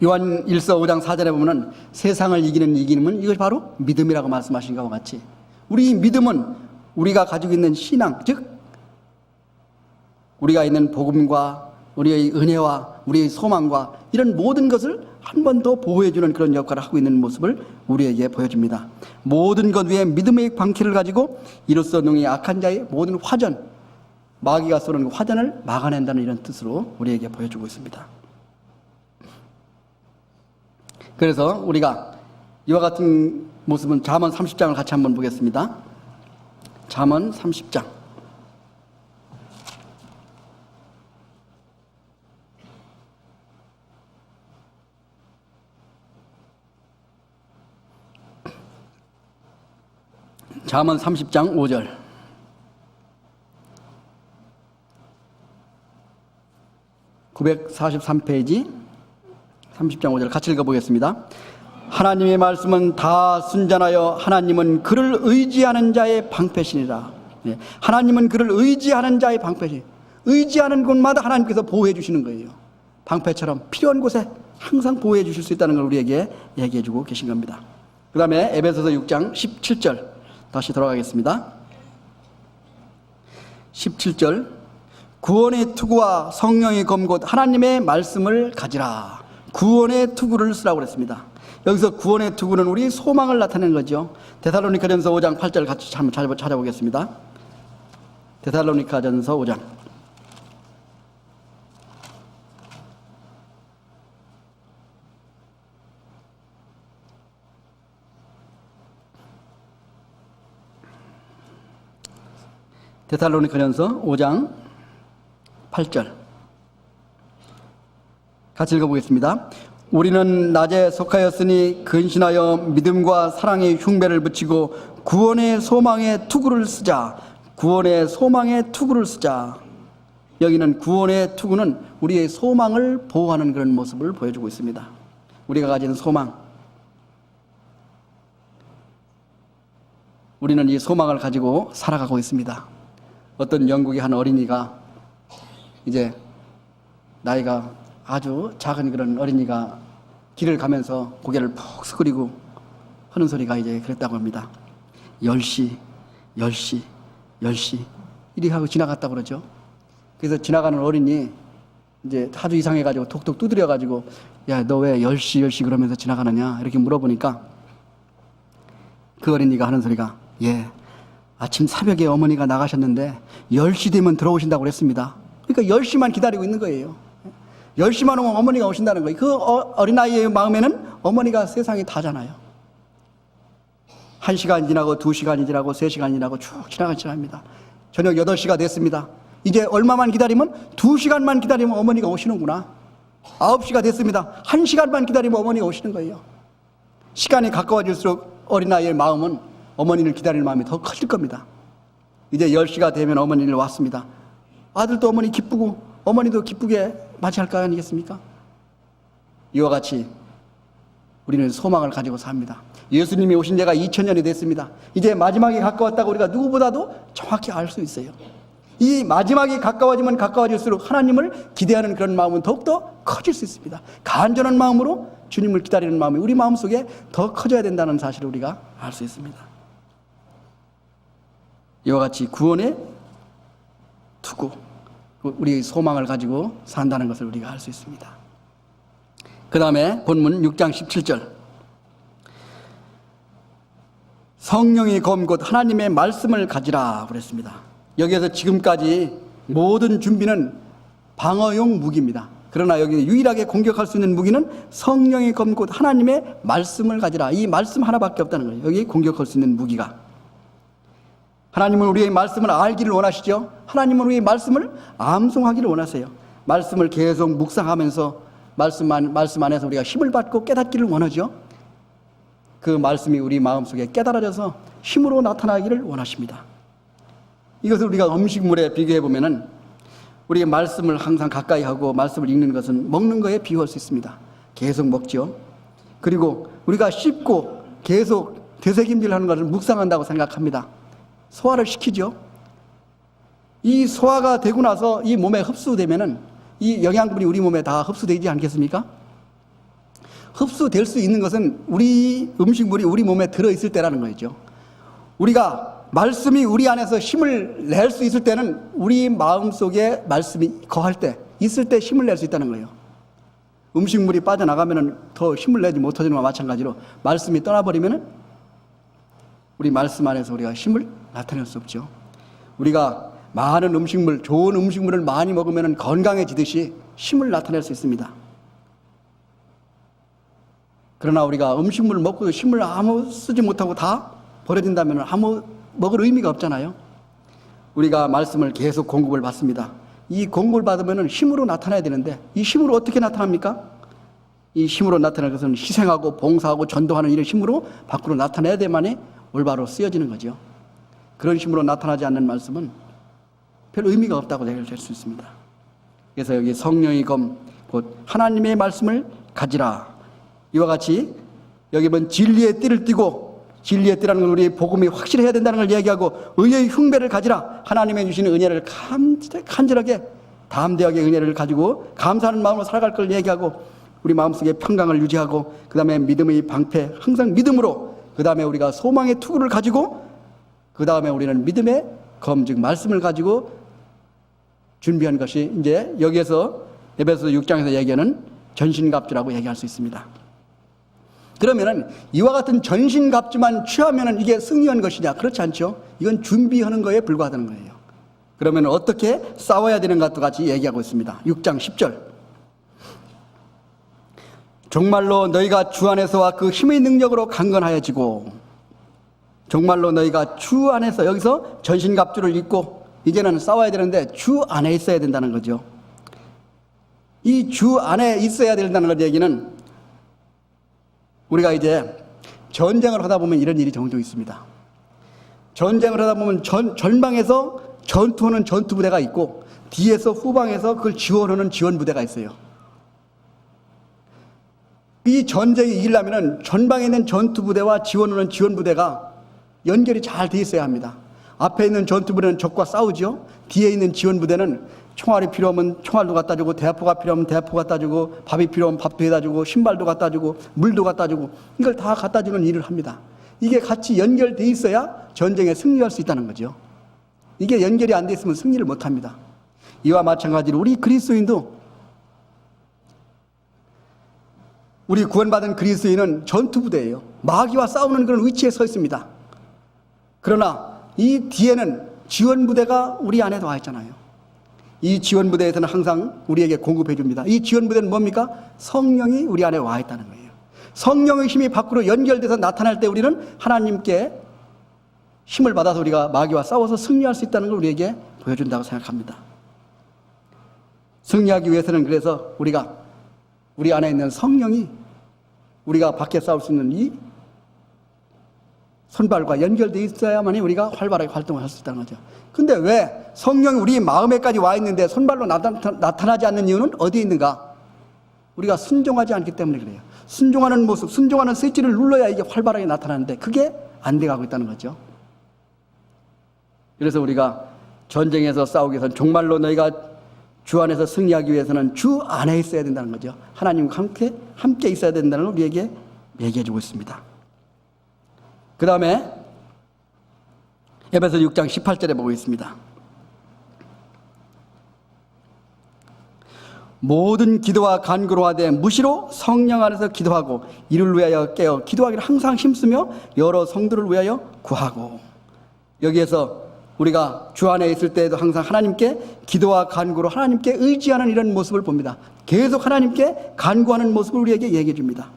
A: 요한 1서 5장 4절에 보면 세상을 이기는 이기는 이것이 바로 믿음이라고 말씀하신 것과 같이, 우리 믿음은 우리가 가지고 있는 신앙, 즉 우리가 있는 복음과 우리의 은혜와 우리의 소망과 이런 모든 것을 한 번 더 보호해주는 그런 역할을 하고 있는 모습을 우리에게 보여줍니다. 모든 것 위에 믿음의 방패를 가지고 이로써 능히 악한 자의 모든 화전, 마귀가 쏘는 화전을 막아낸다는 이런 뜻으로 우리에게 보여주고 있습니다. 그래서 우리가 이와 같은 모습은 잠언 30장을 같이 한번 보겠습니다. 잠언 30장. 잠언 30장 5절. (943페이지) 30장 5절 같이 읽어보겠습니다. 하나님의 말씀은 다 순전하여 하나님은 그를 의지하는 자의 방패시니라. 하나님은 그를 의지하는 자의 방패시. 의지하는 곳마다 하나님께서 보호해 주시는 거예요. 방패처럼 필요한 곳에 항상 보호해 주실 수 있다는 걸 우리에게 얘기해 주고 계신 겁니다. 그 다음에 에베소서 6장 17절 다시 돌아가겠습니다. 17절. 구원의 투구와 성령의 검곧 하나님의 말씀을 가지라. 구원의 투구를 쓰라고 그랬습니다. 여기서 구원의 투구는 우리 소망을 나타내는 거죠. 데살로니가전서 5장 8절 같이 한번 찾아보겠습니다. 데살로니가전서 5장. 데살로니가전서 5장 8절 같이 읽어보겠습니다. 우리는 낮에 속하였으니 근신하여 믿음과 사랑의 흉배를 붙이고 구원의 소망의 투구를 쓰자. 구원의 소망의 투구를 쓰자. 여기는 구원의 투구는 우리의 소망을 보호하는 그런 모습을 보여주고 있습니다. 우리가 가진 소망, 우리는 이 소망을 가지고 살아가고 있습니다. 어떤 영국의 한 어린이가, 이제 나이가 아주 작은 그런 어린이가 길을 가면서 고개를 푹 숙이고 하는 소리가 이제 그랬다고 합니다. 10시, 10시, 10시 이렇게 하고 지나갔다고 그러죠. 그래서 지나가는 어린이 이제 아주 이상해가지고 톡톡 두드려가지고, 야, 너 왜 10시, 10시 그러면서 지나가느냐 이렇게 물어보니까 그 어린이가 하는 소리가, 예, 아침 새벽에 어머니가 나가셨는데 10시 되면 들어오신다고 그랬습니다. 그러니까 10시만 기다리고 있는 거예요. 10시만 오면 어머니가 오신다는 거예요. 그 어린아이의 마음에는 어머니가 세상이 다잖아요. 1시간 지나고 2시간이 지나고 3시간이 지나고 쭉 지나갑니다. 저녁 8시가 됐습니다. 이제 얼마만 기다리면, 2시간만 기다리면 어머니가 오시는구나. 9시가 됐습니다. 1시간만 기다리면 어머니가 오시는 거예요. 시간이 가까워질수록 어린아이의 마음은 어머니를 기다릴 마음이 더 커질 겁니다. 이제 10시가 되면 어머니를 왔습니다. 아들도 어머니 기쁘고 어머니도 기쁘게 맞이할 거 아니겠습니까? 이와 같이 우리는 소망을 가지고 삽니다. 예수님이 오신 지가 2000년이 됐습니다. 이제 마지막이 가까웠다고 우리가 누구보다도 정확히 알 수 있어요. 이 마지막이 가까워지면 가까워질수록 하나님을 기대하는 그런 마음은 더욱더 커질 수 있습니다. 간절한 마음으로 주님을 기다리는 마음이 우리 마음속에 더 커져야 된다는 사실을 우리가 알 수 있습니다. 이와 같이 구원의 투구, 우리의 소망을 가지고 산다는 것을 우리가 알 수 있습니다. 그 다음에 본문 6장 17절, 성령의 검 곧 하나님의 말씀을 가지라 그랬습니다. 여기에서 지금까지 모든 준비는 방어용 무기입니다. 그러나 여기 유일하게 공격할 수 있는 무기는 성령의 검 곧 하나님의 말씀을 가지라. 이 말씀 하나밖에 없다는 거예요. 여기 공격할 수 있는 무기가. 하나님은 우리의 말씀을 알기를 원하시죠. 하나님은 우리의 말씀을 암송하기를 원하세요. 말씀을 계속 묵상하면서 말씀 안에서 우리가 힘을 받고 깨닫기를 원하죠. 그 말씀이 우리 마음속에 깨달아져서 힘으로 나타나기를 원하십니다. 이것을 우리가 음식물에 비교해 보면은 우리의 말씀을 항상 가까이 하고 말씀을 읽는 것은 먹는 거에 비유할 수 있습니다. 계속 먹죠. 그리고 우리가 씹고 계속 되새김질하는 것을 묵상한다고 생각합니다. 소화를 시키죠. 이 소화가 되고 나서 이 몸에 흡수되면은 이 영양분이 우리 몸에 다 흡수되지 않겠습니까? 흡수될 수 있는 것은 우리 음식물이 우리 몸에 들어있을 때라는 거죠. 우리가 말씀이 우리 안에서 힘을 낼 수 있을 때는 우리 마음속에 말씀이 거할 때, 있을 때 힘을 낼 수 있다는 거예요. 음식물이 빠져나가면 더 힘을 내지 못하는 것과 마찬가지로 말씀이 떠나버리면 우리 말씀 안에서 우리가 힘을 나타낼 수 없죠. 우리가 많은 음식물, 좋은 음식물을 많이 먹으면 건강해지듯이 힘을 나타낼 수 있습니다. 그러나 우리가 음식물을 먹고 힘을 아무 쓰지 못하고 다 버려진다면 아무 먹을 의미가 없잖아요. 우리가 말씀을 계속 공급을 받습니다. 이 공급을 받으면 힘으로 나타나야 되는데 이 힘으로 어떻게 나타납니까? 이 힘으로 나타나는 것은 희생하고 봉사하고 전도하는 이런 힘으로 밖으로 나타내야 돼만이 올바로 쓰여지는 거죠. 그런 힘으로 나타나지 않는 말씀은 별 의미가 없다고 얘기할 수 있습니다. 그래서 여기 성령의 검 곧 하나님의 말씀을 가지라. 이와 같이 여기 보면 진리의 띠를 띠고, 진리의 띠라는 건 우리의 복음이 확실해야 된다는 걸 이야기하고, 의의 흉배를 가지라. 하나님의 주시는 은혜를 간절하게 담대하게 은혜를 가지고 감사하는 마음으로 살아갈 걸 얘기하고, 우리 마음속에 평강을 유지하고, 그 다음에 믿음의 방패 항상 믿음으로, 그 다음에 우리가 소망의 투구를 가지고, 그 다음에 우리는 믿음의 검 즉 말씀을 가지고 준비한 것이 이제 여기에서 에베소 6장에서 얘기하는 전신갑주라고 얘기할 수 있습니다. 그러면은 이와 같은 전신갑주만 취하면은 이게 승리한 것이냐? 그렇지 않죠. 이건 준비하는 거에 불과하다는 거예요. 그러면 어떻게 싸워야 되는 것과 같이 얘기하고 있습니다. 6장 10절. 정말로 너희가 주 안에서와 그 힘의 능력으로 강건하여지고, 정말로 너희가 주 안에서, 여기서 전신갑주를 입고 이제는 싸워야 되는데 주 안에 있어야 된다는 거죠. 이 주 안에 있어야 된다는 것 얘기는 우리가 이제 전쟁을 하다 보면 이런 일이 종종 있습니다. 전쟁을 하다 보면 전방에서 전투하는 전투부대가 있고 뒤에서 후방에서 그걸 지원하는 지원부대가 있어요. 이 전쟁이 이기려면 전방에 있는 전투부대와 지원하는 지원부대가 연결이 잘 돼 있어야 합니다. 앞에 있는 전투부대는 적과 싸우죠. 뒤에 있는 지원부대는 총알이 필요하면 총알도 갖다 주고, 대포가 필요하면 대포 갖다 주고, 밥이 필요하면 밥도 해다 주고, 신발도 갖다 주고, 물도 갖다 주고, 이걸 다 갖다 주는 일을 합니다. 이게 같이 연결돼 있어야 전쟁에 승리할 수 있다는 거죠. 이게 연결이 안 돼 있으면 승리를 못 합니다. 이와 마찬가지로 우리 그리스도인도, 우리 구원받은 그리스도인은 전투부대예요. 마귀와 싸우는 그런 위치에 서 있습니다. 그러나 이 뒤에는 지원부대가 우리 안에 와 있잖아요. 이 지원부대에서는 항상 우리에게 공급해 줍니다. 이 지원부대는 뭡니까? 성령이 우리 안에 와 있다는 거예요. 성령의 힘이 밖으로 연결돼서 나타날 때 우리는 하나님께 힘을 받아서 우리가 마귀와 싸워서 승리할 수 있다는 걸 우리에게 보여준다고 생각합니다. 승리하기 위해서는 그래서 우리가 우리 안에 있는 성령이 우리가 밖에 싸울 수 있는 이 손발과 연결되어 있어야만이 우리가 활발하게 활동을 할 수 있다는 거죠. 근데 왜 성령이 우리 마음에까지 와 있는데 손발로 나타나지 않는 이유는 어디에 있는가? 우리가 순종하지 않기 때문에 그래요. 순종하는 모습, 순종하는 스위치를 눌러야 이게 활발하게 나타나는데 그게 안 돼가고 있다는 거죠. 그래서 우리가 전쟁에서 싸우기 위해서는 정말로 너희가 주 안에서 승리하기 위해서는 주 안에 있어야 된다는 거죠. 하나님과 함께 있어야 된다는 걸 우리에게 얘기해 주고 있습니다. 그 다음에 에베소 6장 18절에 보고 있습니다. 모든 기도와 간구로 하되 무시로 성령 안에서 기도하고 이를 위하여 깨어 기도하기를 항상 힘쓰며 여러 성도를 위하여 구하고. 여기에서 우리가 주 안에 있을 때에도 항상 하나님께 기도와 간구로 하나님께 의지하는 이런 모습을 봅니다. 계속 하나님께 간구하는 모습을 우리에게 얘기해 줍니다.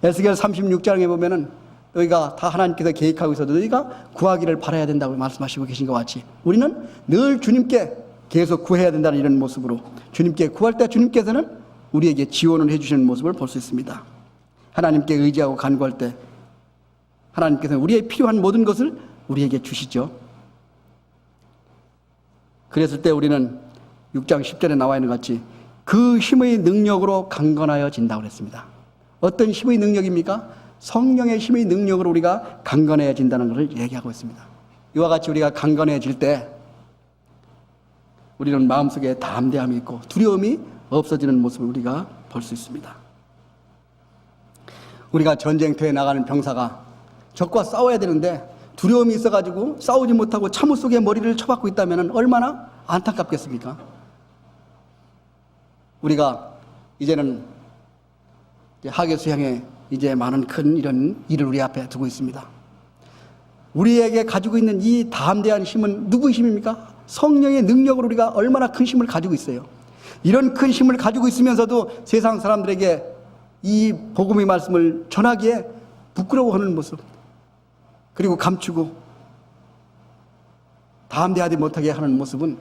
A: 에스겔 36장에 보면은 너희가 다 하나님께서 계획하고 있어도 너희가 구하기를 바라야 된다고 말씀하시고 계신 것 같이 우리는 늘 주님께 계속 구해야 된다는 이런 모습으로 주님께 구할 때 주님께서는 우리에게 지원을 해주시는 모습을 볼 수 있습니다. 하나님께 의지하고 간구할 때 하나님께서는 우리의 필요한 모든 것을 우리에게 주시죠. 그랬을 때 우리는 6장 10절에 나와 있는 것 같이 그 힘의 능력으로 강건하여진다고 그랬습니다. 어떤 힘의 능력입니까? 성령의 힘의 능력으로 우리가 강건해진다는 것을 얘기하고 있습니다. 이와 같이 우리가 강건해질 때 우리는 마음속에 담대함이 있고 두려움이 없어지는 모습을 우리가 볼 수 있습니다. 우리가 전쟁터에 나가는 병사가 적과 싸워야 되는데 두려움이 있어가지고 싸우지 못하고 참호 속에 머리를 쳐박고 있다면 얼마나 안타깝겠습니까? 우리가 이제는 하계수양에 이제 많은 큰 이런 일을 우리 앞에 두고 있습니다. 우리에게 가지고 있는 이 담대한 힘은 누구의 힘입니까? 성령의 능력으로 우리가 얼마나 큰 힘을 가지고 있어요. 이런 큰 힘을 가지고 있으면서도 세상 사람들에게 이 복음의 말씀을 전하기에 부끄러워하는 모습, 그리고 감추고 담대하지 못하게 하는 모습은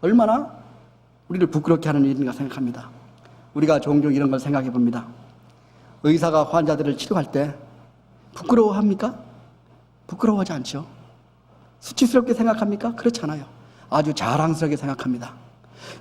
A: 얼마나 우리를 부끄럽게 하는 일인가 생각합니다. 우리가 종종 이런 걸 생각해 봅니다. 의사가 환자들을 치료할 때 부끄러워합니까? 부끄러워하지 않죠. 수치스럽게 생각합니까? 그렇지 않아요. 아주 자랑스럽게 생각합니다.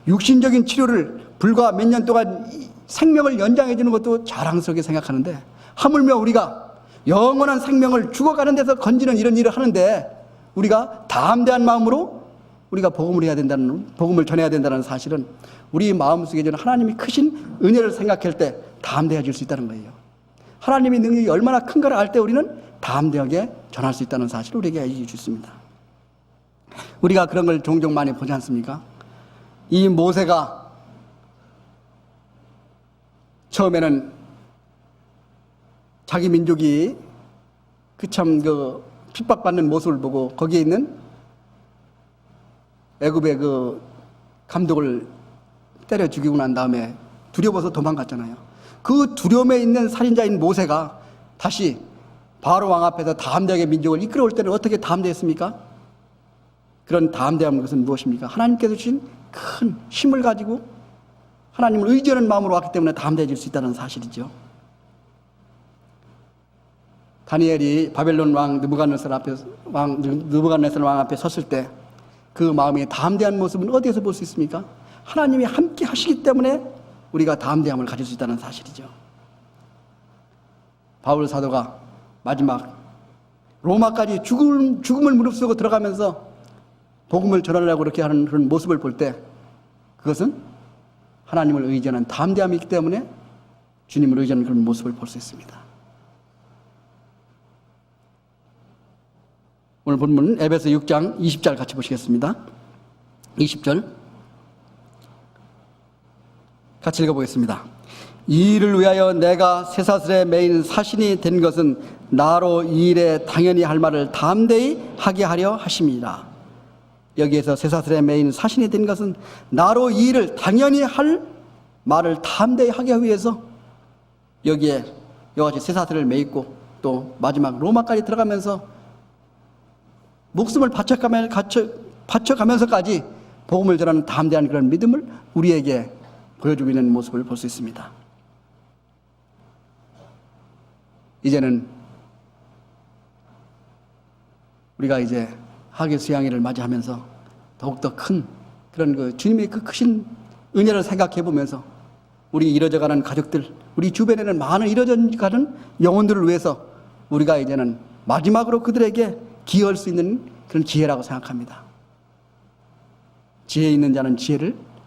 A: 육신적인 치료를 불과 몇 년 동안 생명을 연장해 주는 것도 자랑스럽게 생각하는데 하물며 우리가 영원한 생명을 죽어가는 데서 건지는 이런 일을 하는데 우리가 담대한 마음으로 우리가 복음을 해야 된다는, 복음을 전해야 된다는 사실은 우리 마음속에 주는 하나님이 크신 은혜를 생각할 때 담대해질 수 있다는 거예요. 하나님의 능력이 얼마나 큰가를 알 때 우리는 담대하게 전할 수 있다는 사실을 우리에게 알려주고 있습니다. 우리가 그런 걸 종종 많이 보지 않습니까? 이 모세가 처음에는 자기 민족이 그 핍박받는 모습을 보고 거기에 있는 애굽의 그 감독을 때려 죽이고 난 다음에 두려워서 도망갔잖아요. 그 두려움에 있는 살인자인 모세가 다시 바로 왕 앞에서 담대하게 민족을 이끌어올 때는 어떻게 담대했습니까? 그런 담대한 것은 무엇입니까? 하나님께서 주신 큰 힘을 가지고 하나님을 의지하는 마음으로 왔기 때문에 담대해질 수 있다는 사실이죠. 다니엘이 바벨론 왕 느부갓네살 왕 앞에 섰을 때 그 마음의 담대한 모습은 어디에서 볼 수 있습니까? 하나님이 함께 하시기 때문에 우리가 담대함을 가질 수 있다는 사실이죠. 바울 사도가 마지막 로마까지 죽음을 무릅쓰고 들어가면서 복음을 전하려고 그렇게 하는 그런 모습을 볼 때 그것은 하나님을 의지하는 담대함이 있기 때문에 주님을 의지하는 그런 모습을 볼 수 있습니다. 오늘 본문은 에베소 6장 20절 같이 보시겠습니다. 20절 같이 읽어보겠습니다. 이 일을 위하여 내가 쇠사슬에 매인 사신이 된 것은 나로 이 일에 당연히 할 말을 담대히 하게 하려 하심이라. 여기에서 쇠사슬에 매인 사신이 된 것은 나로 이 일을 당연히 할 말을 담대히 하기 위해서 여기에 여같이 쇠사슬을 매있고 또 마지막 로마까지 들어가면서 목숨을 바쳐가면서까지 복음을 전하는 담대한 그런 믿음을 우리에게 보여주고 있는 모습을 볼 수 있습니다. 이제는 우리가 이제 하계 수양일을 맞이하면서 더욱더 큰 그런 그 주님의 그 크신 은혜를 생각해 보면서 우리 이뤄져가는 가족들, 우리 주변에는 많은 이뤄져가는 영혼들을 위해서 우리가 이제는 마지막으로 그들에게 기여할 수 있는 그런 기회라고 생각합니다. 지혜 있는 자는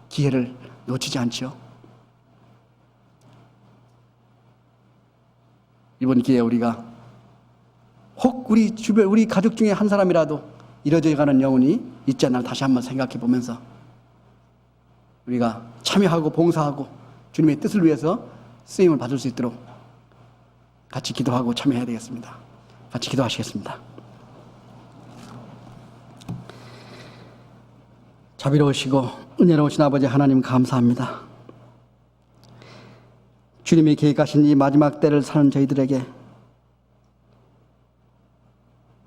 A: 기회를 놓치지 않죠. 이번 기회에 우리가 혹 우리 주변, 우리 가족 중에 한 사람이라도 이뤄져가는 영혼이 있지 않나 다시 한번 생각해 보면서 우리가 참여하고 봉사하고 주님의 뜻을 위해서 쓰임을 받을 수 있도록 같이 기도하고 참여해야 되겠습니다. 같이 기도하시겠습니다. 자비로우시고 은혜로우신 아버지 하나님 감사합니다. 주님이 계획하신 이 마지막 때를 사는 저희들에게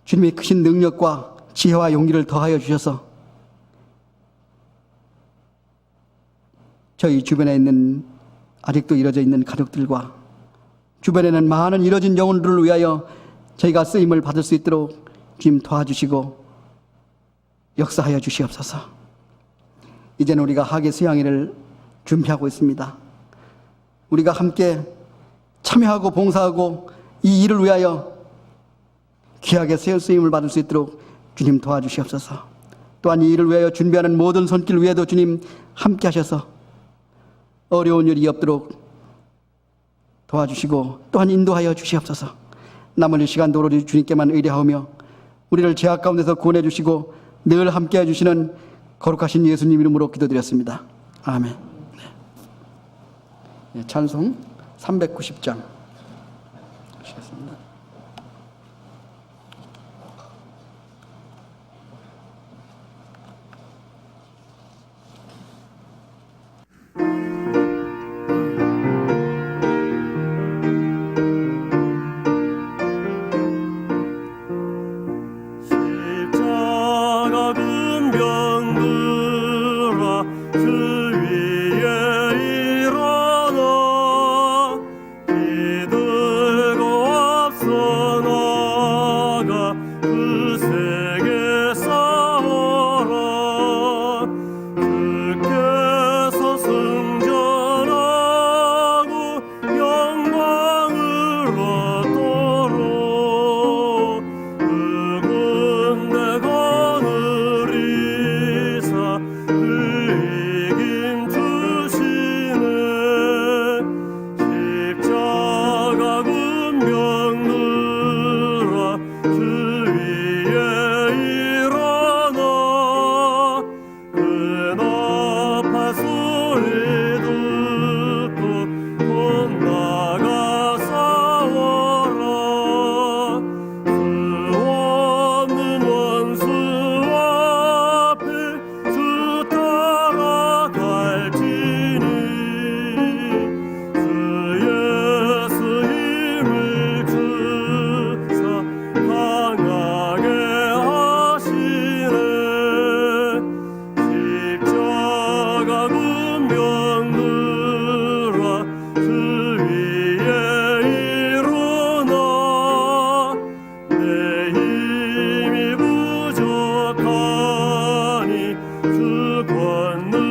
A: 주님의 크신 능력과 지혜와 용기를 더하여 주셔서 저희 주변에 있는 아직도 이뤄져 있는 가족들과 주변에는 많은 이뤄진 영혼들을 위하여 저희가 쓰임을 받을 수 있도록 주님 도와주시고 역사하여 주시옵소서. 이제는 우리가 하계 수양일을 준비하고 있습니다. 우리가 함께 참여하고 봉사하고 이 일을 위하여 귀하게 쓰임을 받을 수 있도록 주님 도와주시옵소서. 또한 이 일을 위하여 준비하는 모든 손길 위에도 주님 함께 하셔서 어려운 일이 없도록 도와주시고 또한 인도하여 주시옵소서. 남은 이 시간도 오로지 주님께만 의뢰하며 우리를 죄악 가운데서 구원해 주시고 늘 함께 해주시는 거룩하신 예수님 이름으로 기도드렸습니다. 아멘. 네. 찬송 390장 하시겠습니다.
B: 힘이 부족하니 주 권능